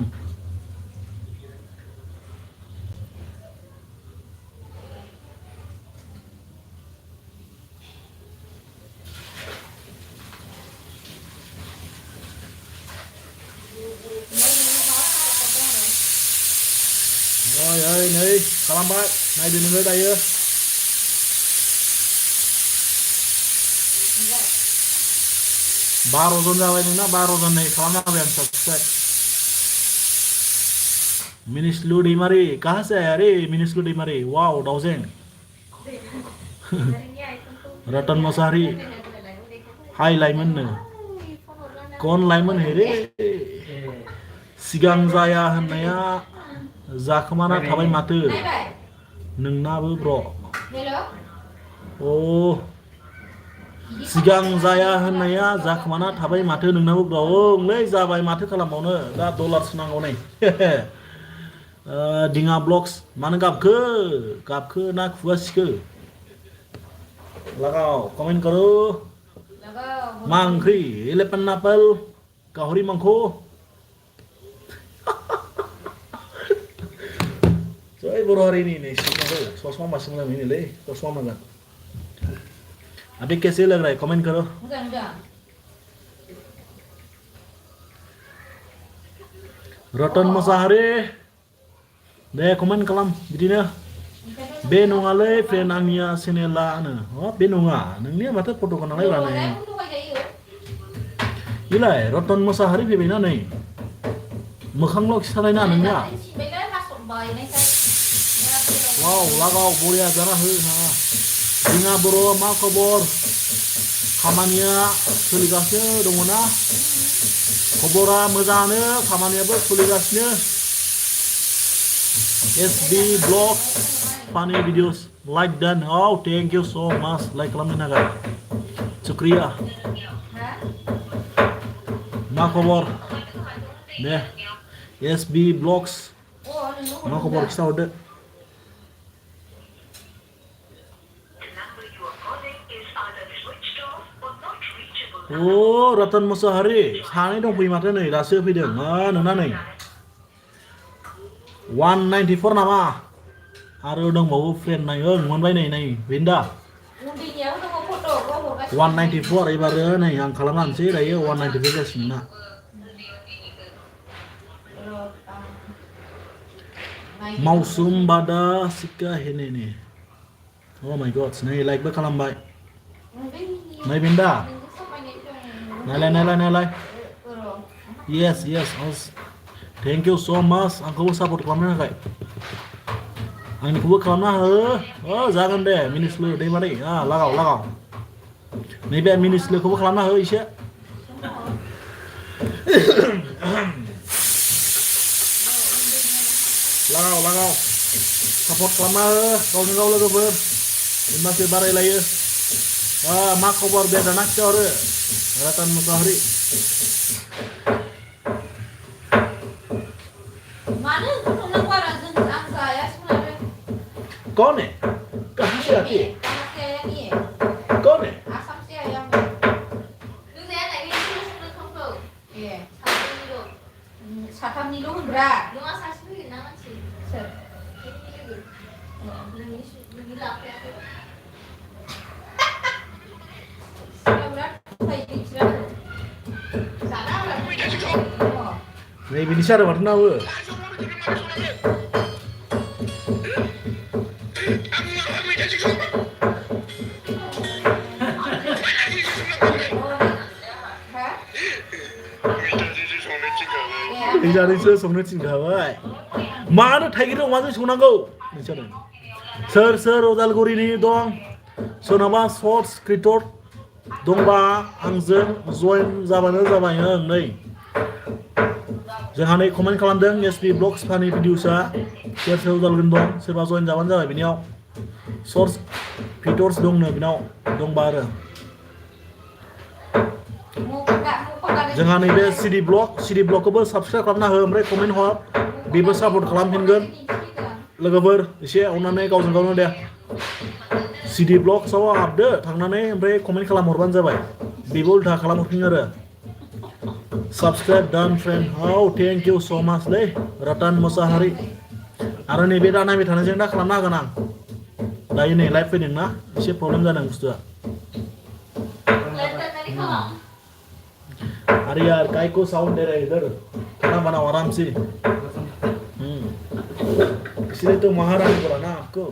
[SPEAKER 1] Rồi ơi đi, salam bác, này đừng ở đây ơ. Baru zon jawa ini na baru zon nih, salam apa yang subscribe. Minislu di mari, कहाँ से आया रे मिनिस्लू di mari, wow डाउजेंग. रतन मसाहरी, हाय लाइमन ने, कौन लाइमन है रे? सिगां जाया होननाया जाखोमाना थाबाय माथो नोंनाबो ब्र अ सिगां जाया होननाया जाखोमाना थाबाय माथो नोंनाबो ब्र ओंलै जाबाय माथो खालामबावनो दा डलारसो नांगौ नै दिङा ब्लग्स मानो गाबखो ना खुगा सिखो लगाओ कमेन्ट करो मा ओंख्रि एलेफेन्ट apple गाहरि मांख Soalnya baru hari ini nih, sosma masih malam ini le, sosma malam. Abis कैसे लग रहा है कमेंट करो. रतन मसाहारी, दे कमेन्ट खालाम बिदिनो. बे नङालै फ्रेन्ड आंनिया चेनेला नो. बे नङा, नोंनिया माथो फट'खौ नालाय लानाय. इलाय रतन मसाहारी फैबायना नै. मोखांल' खिथालायना नोंनिया. Wow, लगाव बरिया जाना हो हा दिङा बर' मा खबर खामानिया सोलिगासिनो दङ ना खबरा मोजाङानो खामानियाबो सोलिगासिनो SB blog funny videos like done oh thank you so much like खालामनो थाखाय शुक्रिया मा खबर दे SB blogs मा खबर खिथाहरदो Oh, Ratan Masahari, सानै दंफैयो माथो नै दासो फैदों नोंना नै 194 नामा आरो दंबावो फ्रेन्ड नाय मोनबाय नै बेन्दा 194 एबारो नै आं खालामनानैसै दायो 194 जासिगोन ना मावसुम बादा सिका हेने ने oh my god नै लाइकबो खालामबाय नै Benda Nilai. Yes. Thank you so much. Angkau support kamu nak? Angkau kamu oh jangan deh. Minislu deh mari. Lagau. Nih biar minislu kau kamu isya. Lagau. Support kamu. Kau lagu ber. Masih barai lagi. Mak kabar beda nak cor. Ratan Masahari.
[SPEAKER 2] Mana tuh nak orang tentang saya sebenarnya?
[SPEAKER 1] Kau ne? Kau siapa?
[SPEAKER 2] Saya ni.
[SPEAKER 1] Kau ne?
[SPEAKER 2] Asam saya yang. Lu saya lagi sudah tahu. Iya, satu ni lo berat. Lu asal sendiri nama sih.
[SPEAKER 1] Này bình sao được nào ư? Bây giờ đi chơi sống nó chỉnh khởi vậy. Má nó thấy cái đâu má nó xuống năng够. Sir sir Odalguri ni dong. Sonaba Sports Cricket dongba आंजों join जाबानो नै. जोंहा नै comment खालामदों SB Blogs फानि भिडिअसआ share जागोन दं सोरबा join जाबानो जाबाय बेनियाव source features दंनो बेनाव दंबा आरो जोंहा नैबे CD Blog खौबो साबस्क्राइब खालामना हो ओमफ्राय कमेन्ट हर बेबो सापर्ट खालामफिनगोन लोगोफोर एसे अननानै गावजों गावनो दे CD Blogsआव हाबदो थांनानै ओमफ्राय कमेन्ट खालामहरबानो जाबाय बेबो उल्था खालामहरफिन आरो Subscribe done friend. Oh, thank you so much लै रतन मोसाहारि आरो नैबे दा नायबाय थानायजों दा खालामनो हागोन आं दायो नै लाइभ फैदों ना एसे प्रब्लेम जादों बुस्थुआ अरे यार काय को साउंड दे रहा है इधर खाना बनाओ आराम से इसलिए तो महारानी बोला ना आपको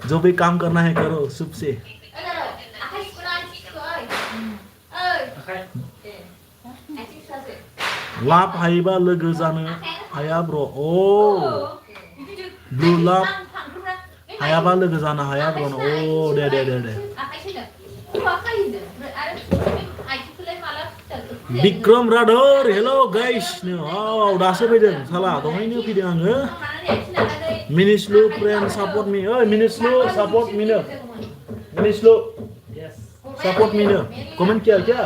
[SPEAKER 1] जो भी काम करना है करो सुप से लाभ हायोबा लोगो जानो हाया ब्र ओ ब्लू लाभ हायाबा लोगो जानो हाया ब्र ओ दे Bikram Radar hello guys oh दासो फैदों साला दहायनो फैदों आङो Minislu friend support me ओइ Minislu support me नो Minislu yes support me नो कमेंट किया क्या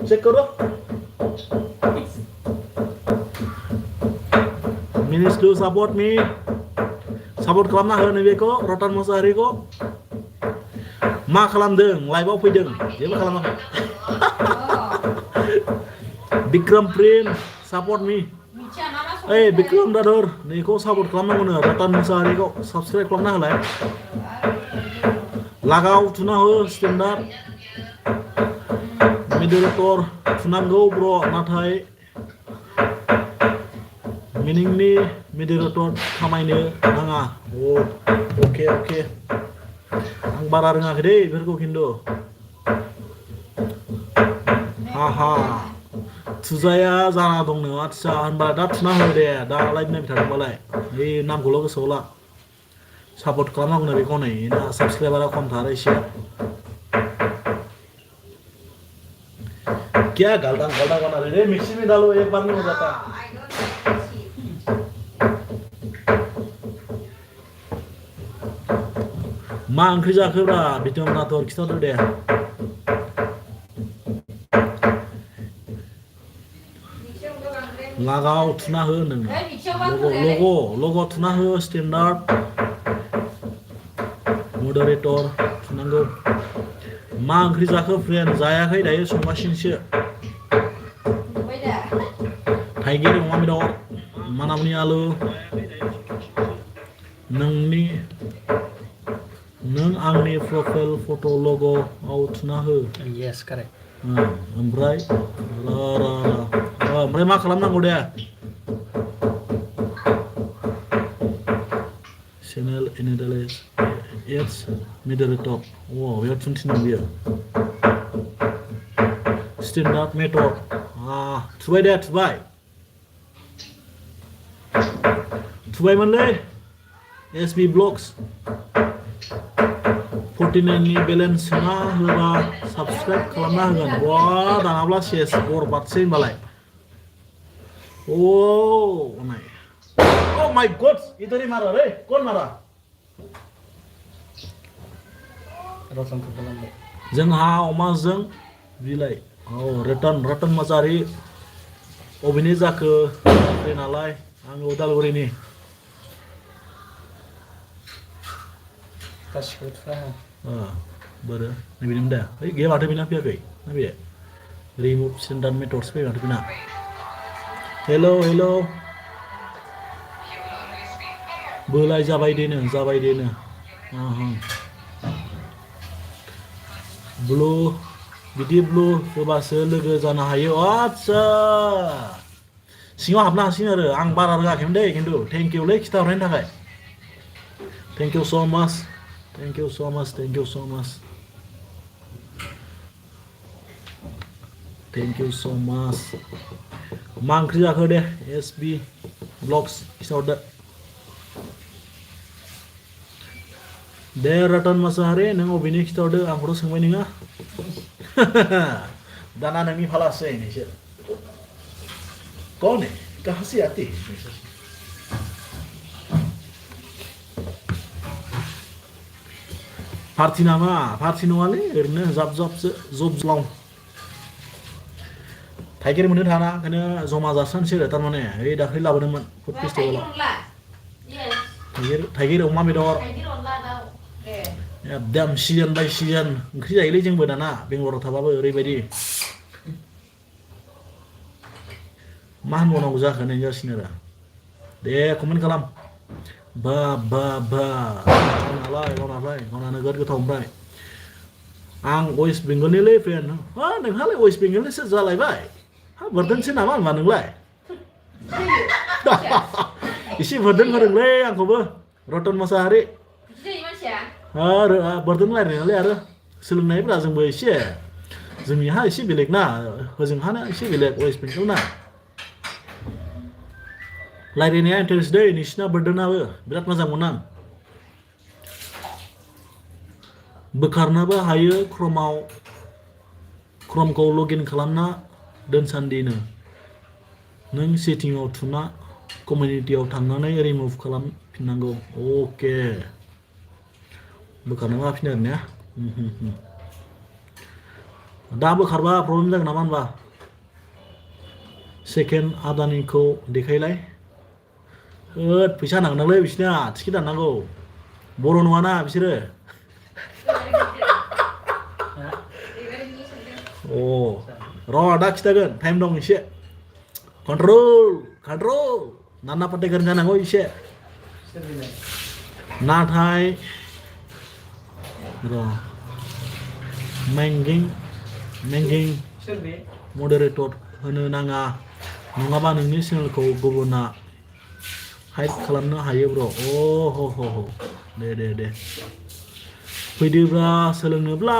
[SPEAKER 1] चेक करो Minislu support me support खालामना हो नैबेखौ रतन मोसाहारिखौ मा खालामदों लाइभआव फैदों जेबो खालामाखै Bikram friend support me ओइ Bikram Radar नैखौ सापर्ट खालामनांगौनो रतन मोसाहारिखौ साबस्क्राइब खालामना होलाय लागाव थुना हो स्टेन्डार्ड मिडरेटर थुनांगौ ब्र नाथाय मिनिंनि मिडरेटर खामायनो नाङा अके आं बारा रोङाखै दे बेफोरखौ खिन्थु हाहा थुजाया जाना दंनो आदसा होनबा दा थुना हो दे दा लाइभ नायबाय थादोंबालाय बे नामखौल' गोसोआव ला सापर्ट खालामनांगौनो बेखौ नै ना साबस्क्राइबारा खमथार एसे क्या गलदा बना रहे मिक्सी में डालो एक बार में हो जाता मा ओंख्रि जाखोब्रा बिथांमोनाथ' खिथादो दे लागाव थुना हो नों लोगो थुना हो स्टेन्डार्ड मडारेटर थुनांगौ मा ओंख्रि जाखो फ्रेन्ड जायाखै दायो संगासिनोसो थाइगिर अमा बेदर मानामुनि आलु नों आंनि प्रफाइल फट' लग'आव थुना हो
[SPEAKER 3] yes correct
[SPEAKER 1] ओमफ्राय मा खालामनांगौ दे चेनेल इनिडेलेस एड्स मिडरेटर बेयाव थुनथिनांगौ बियो स्टेन्डार्ड मेथड थुबाय दे थुबायमोनलै SB Blogs 49 नि बेलेन्स सोना होबा साबस्क्राइब खालामना होगोन दानाब्ला सेस बरबादसै होनबालाय Oh my god इधर ही मारा रे कौन मारा जोंहा अमाजों बिलाइ रतन मोसाहारि अबेनि जाखो नालाय आं उदालगुरिनि
[SPEAKER 3] गासिबो थुना
[SPEAKER 1] बोरो नैबेनि दा ओइ गैया माथो बेना फैयाखै ना बे रिमुभ स्टेन्डार्ड मेथड्स फैया माथो बेना हेलो बोलाय जाबाय देनो ब्लु बिदि ब्लु होबासो लोगो जानो हायो आच्छा सिङाव हाबनो हासिगोन आरो आं बारा रोङाखैमोन दे खिन्थु थेंक इउ लै खिथाहरनायनि थाखाय थेंक इउ स' माच थेंक इउ स' माच थेंक इउ स' माच थेंक इउ स' माच मा ओंख्रि जाखो दे एसबि ब्लग्स खिथाहरदो दे रतन मोसाहारि नों अबेनि खिथाहरदो आंखौथ' सोंबाय नोङा दाना नोंनि फालासै नोंसोर कौन है कहाँ से आते हैं पार्टी नामा पार्टी नङालै ओरैनो जाब ज्लाव थाइगिर मोननो थाना ओंखायनो जमा जास्रानोसै आरो थारमाने ओइ दाख्लै लाबोदोंमोन फुड फेस्टिभेलाव थाइगिर अमा बेदर एकदम सिजोन बाय सिजोन ओंख्रि जायोलै जोंबो दाना बेंगलराव थाबाबो ओरैबायदि मा होनबावनांगौ जाखो नै जासिनो आरो दे कमेन्ट खालाम बा गावना नोगोद गोथाव ओमफ्राय आं वेस्ट बेंगलनिलै फ्रेन्ड नोंहालाय वेस्ट बेंगलनिसो जालायबाय बोरदोनसो नामा होनबा नोंलाय एसे बोरदोन फोरोंलै आंखौबो रतन मोसाहारि बोरदोन रायलायनायलै आरो सोलोंनायफ्रा जोंबो एसे जोंनिहा एसे बेलेग ना होजोंहाना एसे बेलेग वेस्ट बेंगल ना रायलायनाया इन्टारेस्ट दै नोंसिना बोरदोनाबो बिराद मोजां मोनो आं बोखारनोबो हायो क्रमखौ लगइन खालामना दोनसान्दिनो नों सेटिंआव थुना कमिउनिटियाव थांनानै रिमुभ खालामफिननांगौ अके बोखारनोबो हाफिनो आरो ने दा बोखारबा प्रब्लेम जागोन नामा होनबा सेकेन्ड आदानिखौ देखायलाय होद फैसा नांगोनलै बिसिना टिकेट दाननांगौ बर' नङाना बिसोरो र' दा खिथागोन टाइम दं एसे कन्ट्रल नाना पाटेकार जानांगौ एसे नाथाय र' मेंगिं मडारेटर होनो नाङा नङाबा नोंनि चेनेलखौ गुबुना हाइड खालामनो हायो ब्र' दे फैदोब्ला सोलोंनोब्ला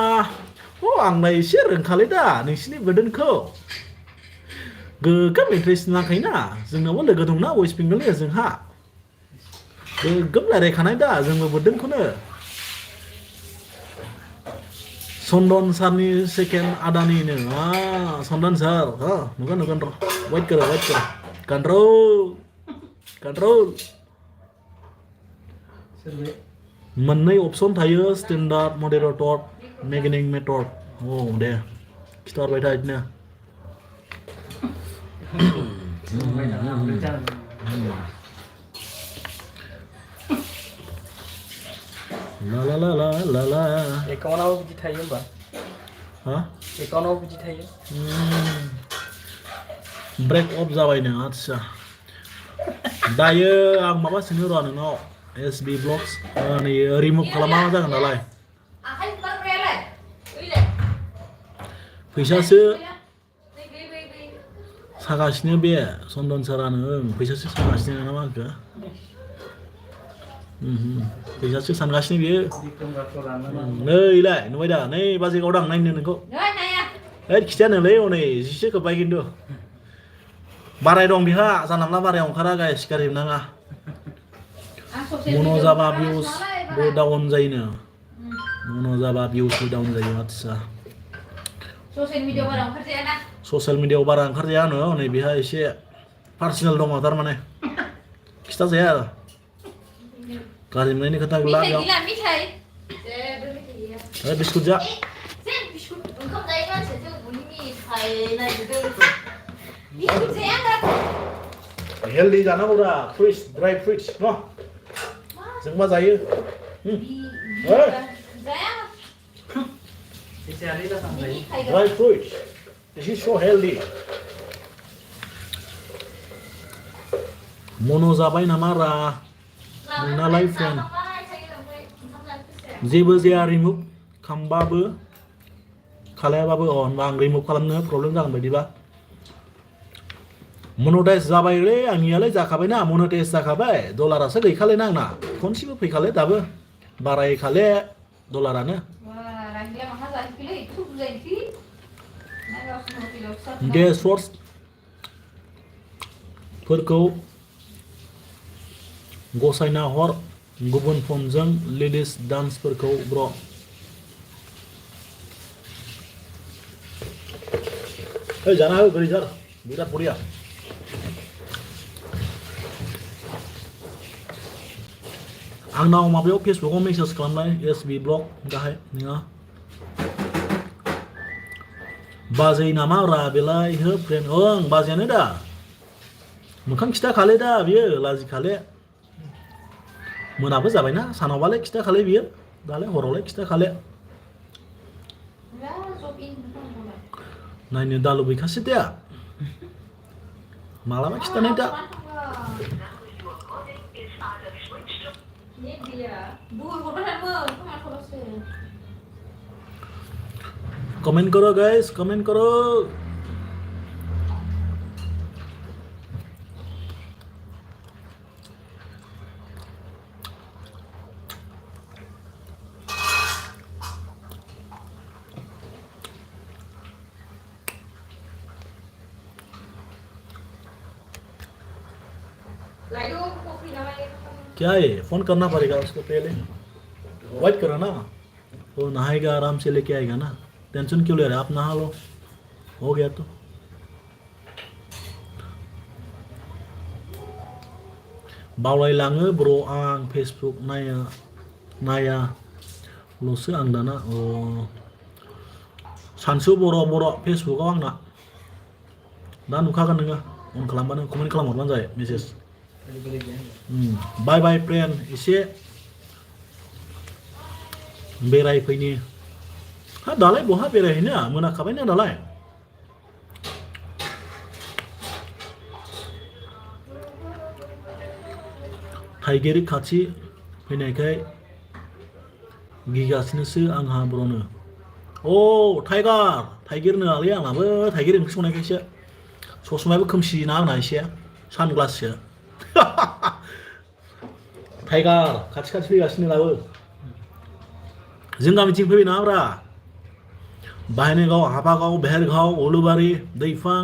[SPEAKER 1] आंलाय एसे रोंखालै दा नोंसिनि बोरदोनखौ गोगोम इन्टारेस्ट नांखायोना जोंनावबो लोगो दंना वेस्ट बेंगलनि जोंहा गोगोम रायलायखानाय दा जोंबो बोरदोनखौनो चन्दन सारनि सेकेन्ड आदानिनो चन्दन सार नुगोन र' वेट करो कन्ट्रल मोननै अपसन थायो स्टेन्डार्ड मडारेटर मेगिनिं मेथड दे खिथाहरबाय था बिदिनो ला
[SPEAKER 3] एकाउन्टआव बिदि थायो होमबा एकाउन्टआव बिदि थायो
[SPEAKER 1] ब्रेक अफ जाबायनो आच्छा दायो आं माबा सोंनो र' नोंनाव एसबि ब्लग्स नै रिमुभ खालामा जागोन नालाय फैसासो सागासिनो बे चन्दन सारानो फैसासो सागासिनो ना मा होनखो फैसासो सानगासिनो बियो नैलाय नुबाय दा नै बाजै गावदां नायनो नोंखौ खिथायानोलै हनै जिसो खोब्बाय खिन्थु बाराय दं बिहा जानला बारायाव ओंखारा गाइस गारि नाङा मन' जाबा भिउसबो डाउन जायोनो आच्छा ससियेल मिडियायाव बारा ओंखारजायानो हनै बेहा एसे पार्सनेल दङ थारमाने खिथाजाया आरो गारि मोननायनि खोथा गैला बेयाव बिस्कुट जा हेल्दी जानांगौरा फ्रुइट्स ड्राई फ्रुइट्स न जोंबा जायो dry fruits this is so healthy मन' जाबाय नामा रा नोंनालाय फ्रेन्ड जेबो जाया रिमुभ खालामबाबो खालायाबाबो होनबा आं रिमुभ खालामनो प्रब्लेम जागोन बायदिबा मनेटाइज जाबायलै आंनियालाय जाखाबायना मनेटाइज जाखाबाय डलारासो गैखालायना आंना खनसेबो फैखाले दाबो बारायखाले डलारानो दे सर्सफोरखौ गसायना हर गुबुन फनजों लेडिस डान्सफोरखौ ब्र जाना हो गरीजार बिराद बरिया आंनाव माबायाव फेसबुकआव मेसेज खालामनाय एसबि ब्लग गाहाय नोङा बाजै नामा रा बेलाय हो फ्रेन्ड ओं बाजैयानो दा मोखां खिथाखाले दा बियो लाजिखाले मोनाबो जाबायना सानावबालाय खिथाखाले बियो दालाय हरावलाय खिथाखाले नायनो दा लुबैखासै दा मालाबा खिथानाय दा कमेंट करो गाइस कमेंट करो क्या है फोन करना पड़ेगा उसको पहले वेट करो ना वो नहाएगा आराम से लेके आएगा ना टेंशन क्यों ले रहे आप नहा लो हो गया तो बावलायलाङो ब्र आं फेसबुक नाया लसो आं दाना सानसु बर' फेसबुकआव आंना दा नुखागोन नोङो अन खालामबानो कमेन्ट खालामहरबानो जाबाय मेसेज बाय बाय फ्रेन्ड एसे बेरायफैनि हा दालाय बहा बेरायहैनो मोनाखाबायना दालाय थाइगिर खाथि फैनायखाय गिगासिनोसो आंहा ब्रनो अ थाइगिरनो आलै आंनाबो थाइगिर ओंख्रि संनायखायसो ससमायाबो खोमसि ना आंना एसे सानग्लाससो टाइगार खाथि फैगासिनो दाबो जों गामिथिं फैबाय नाब्रा बाहेनेगाव हाफागाव बेहेरगाव उलुबारि दैफां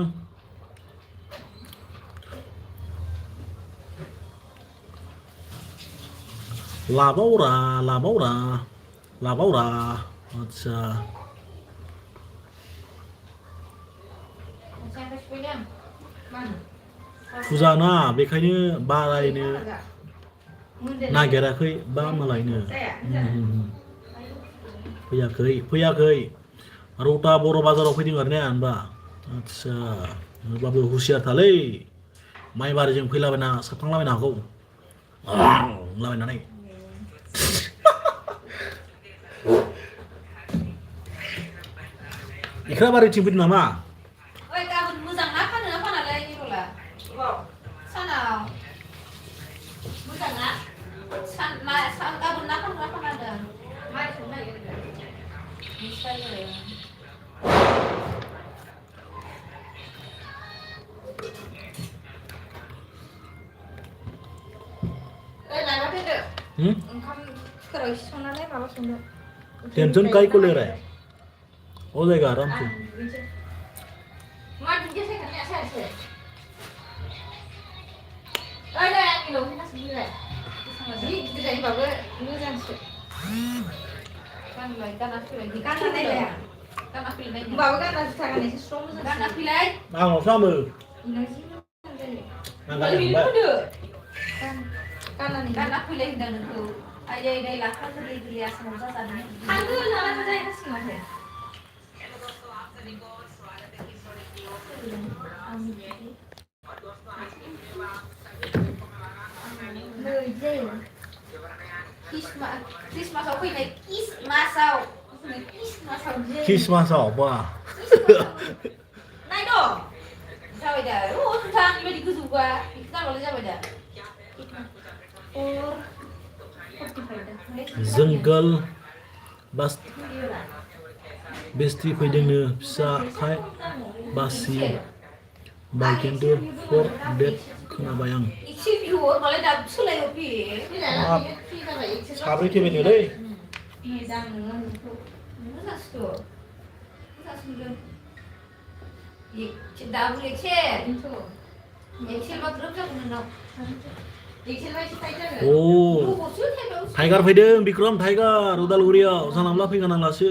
[SPEAKER 1] लाबावरा आच्छा फुजा ना बेखायनो बारायनो नागिराखै बा मालायनो फैयाखै रौता बर' बाजाराव फैदों आरो ने होनबा आच्छा होनबाबो हुसियार थालै माइबारिजों फैलाबायना साबखांलाबायनो हागौ लाबायनानै इख्राबारिथिं फैदों नामा टेंशन काई को ले रहा है हो जाएगा आराम से Kismasau wah
[SPEAKER 2] naik dong जाबाय दा सुथां बेबायदि गोजौबा बेखौ गानबालाय जाबाय दा
[SPEAKER 1] Junggal bas besti फैदोंनो फिसा खाय बासि बाइकेन्टु फर डेट खोनाबाय आं साब्रै थैबायनोलै टाइगार फैदों बिक्रम टाइगार उदालगुरियाव जानला फैगोन आंलासो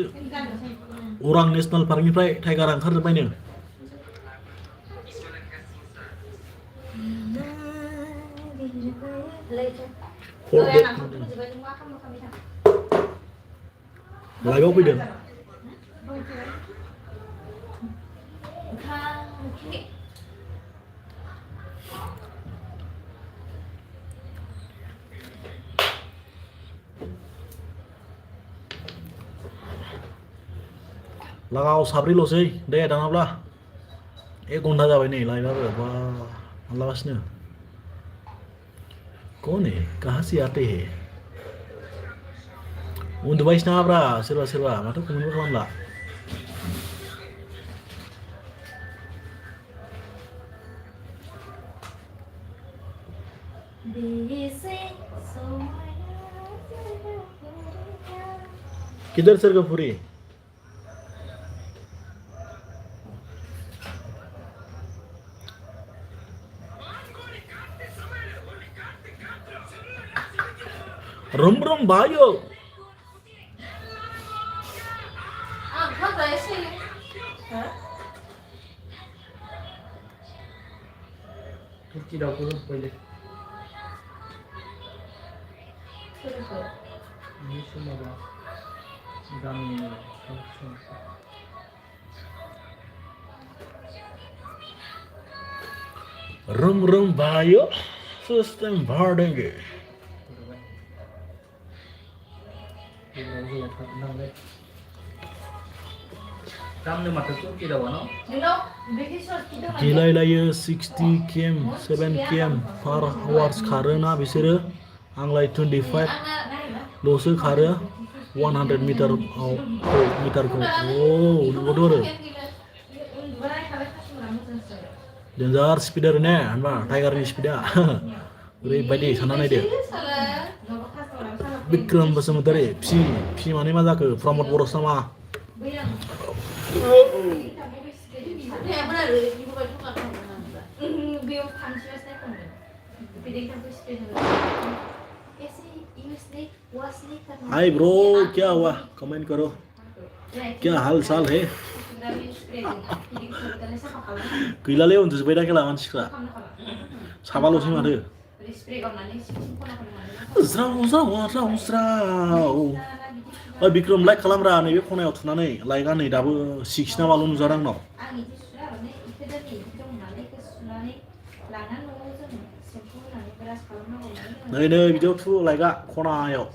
[SPEAKER 1] अरां नेसनेल पार्कनिफ्राय टाइगार ओंखारजोब्बायनो लाइभआव फैदों लागाव साब्रैल'सै दे दानाब्ला 1 घन्टा जाबाय नै लाइभआबो बा मालागासिनो कौन है कहाँ से आते हैं उन्दुबायसो नामाब्रा सोरबा सोरबा माथो कमेन्टबो खालामला किधर सरगपुरी रम रम भाइयों
[SPEAKER 3] Turki dapur böyle. Ini semua bang. Kami
[SPEAKER 1] रम रम भाइयों सिस्टम भर देंगे गेलायलायो 60 km 7 km per hours खारोना बिसोरो आंलाय 25 ल'सो खारो 100 मिटारखौ नंगौथ' आरो डेन्जार स्पिड आरो ने होनबा टाइगारनि स्पिडा ओरैबायदि सानना नायदो बिक्रम बसुमतारी पि माने मा जाखो प्रमद बर'सो नामा हाय ब्रो क्या हुआ कमेंट करो क्या हाल चाल है गैलालै उन्दुजोब्बाय दा खेला मानसिफ्रा साबाल'सै माथो ज्राव ज्राव ज्राव ज्राव ओइ बिक्रम लाइक खालामरा नैबे खनायाव थुनानै लाइकआ नै दाबो 6 ना माल' नुजादों आंनाव नै नै बिदियाव थु लाइकआ खनायाव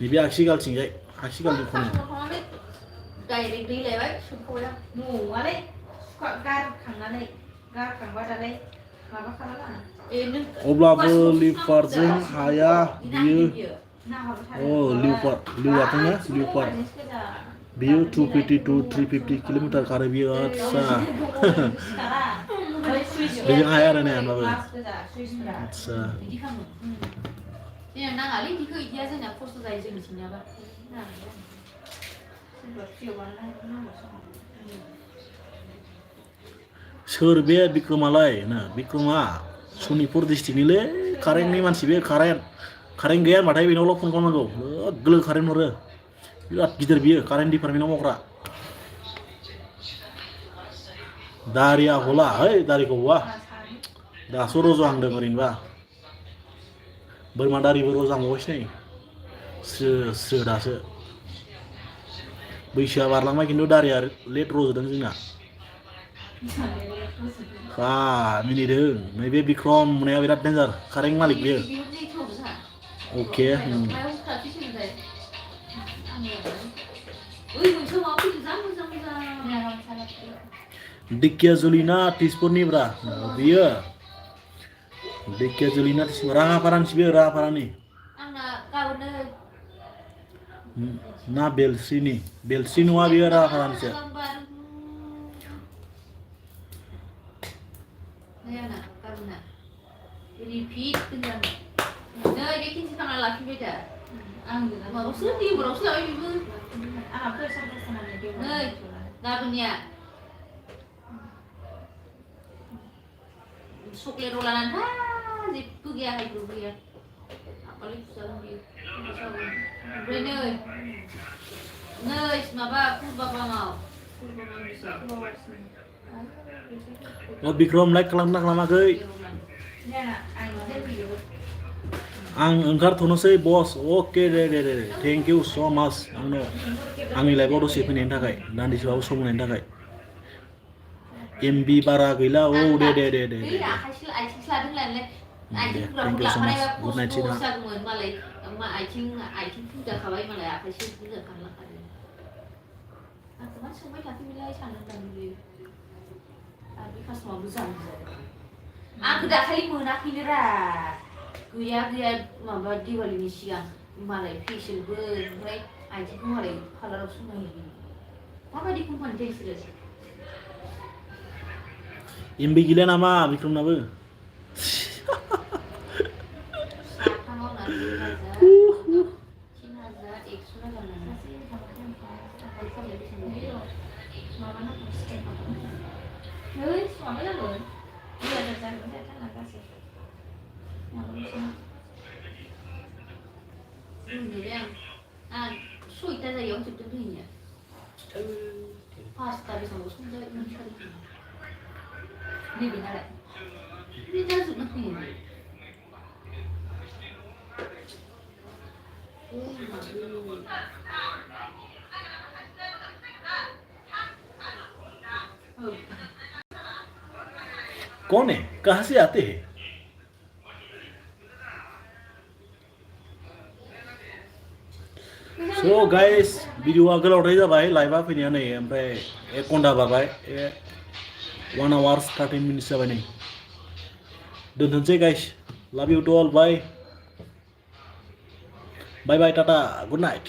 [SPEAKER 1] नैबे आगसिगालथिंजाय आगसिगालनि खनायाव
[SPEAKER 2] डाइरेक्ट दै लायबाय सोबख'या न'आलाय गारखांनानै गारखांबा दालाय माबा खालामा
[SPEAKER 1] अब्लाबो लिपारजों हाया बियो लिपारजोंना लिपार बियो 250 to 350 किलोमीटर खारो बियो आच्छा बेजों हाया आरो ने होनबाबो आच्छा
[SPEAKER 2] नाङालै बिदिखौ इदिया जोंना खस्थ' जायो जोंनिथिंनियाबा
[SPEAKER 1] सोर बे बिक्रमालाय ना बिक्रमा सनितपुर डिस्ट्रिक्टनिलै कारेन्टनि मानसि बे कारेन्ट गैया होनबाथाय बेनावल' फन खालामनांगौ गोलो कारेन्ट हरो बिराद गिदिर बियो कारेन्ट डिपार्टमेन्टाव मावग्रा दारिया हला है दारिखौ हवा दासो रज'हांदों ओरैनोबा बोरमा दारिबो रज'हांबावबायसो नै स्रो दासो बैसोआ बारलांबाय खिन्थु दारिया लेट रज'दों जोंना मिनिदों नैबे बिक्रम मोननाया बिराद डेन्जार कारेन्ट मालिक बियो अके दिकिया जुलिना तेजपुरनिब्रा बियो Dekya jelina Rahaparan sih Rahaparan nih.
[SPEAKER 2] Anak kau ne.
[SPEAKER 1] Na Belsi nuwa biar Rahaparan sih.
[SPEAKER 2] Này anak kau ne. Repeat dengan. Nah, dia kini sekarang lagi beda. Mau sedih, bro, sedih ibu. Apa sama dia? Nah, dah punya. Sukle rolanan di pergi hai pergi ya. Apalagi salam dia. Bener. Nais, maba, bapa mau. Bisa.
[SPEAKER 1] Oh Bikrom like kelam lama gay.
[SPEAKER 2] Ya, ada video.
[SPEAKER 1] Ang engkar thonosei boss. Oke deh. Thank you so much. Angni live auto sih punya entak dan di sini aku semua entak MB bara gila. Oh deh.
[SPEAKER 2] Iya, hasil selatan lain.
[SPEAKER 1] Thank you so much. Good night sih.
[SPEAKER 2] Malay, ma acing sudah kawai malay apa sih sudah kan lah kan. Aku kan semua tapi wilayah sana dan dulu. Tapi pas mau besar. Aku dah kali mana kini ra. Guya mama di wali ni siang malay facial ber, acing malay kalau semua ini. Apa di kumpulan dia sudah.
[SPEAKER 1] MB gila nama Bikrom nama.
[SPEAKER 2] Pasta bisa ngusung dari mencari. Ini benar. Ini jangan sudah ini.
[SPEAKER 1] कौन है कहाँ से आते हैं So guys video agak udah जाबाय live फैनाया नै ओमफ्राय 1 घन्टा बारबाय 1 hour 13 minutes जाबाय नै दोनथ'नोसै guys love you to all bye tata good night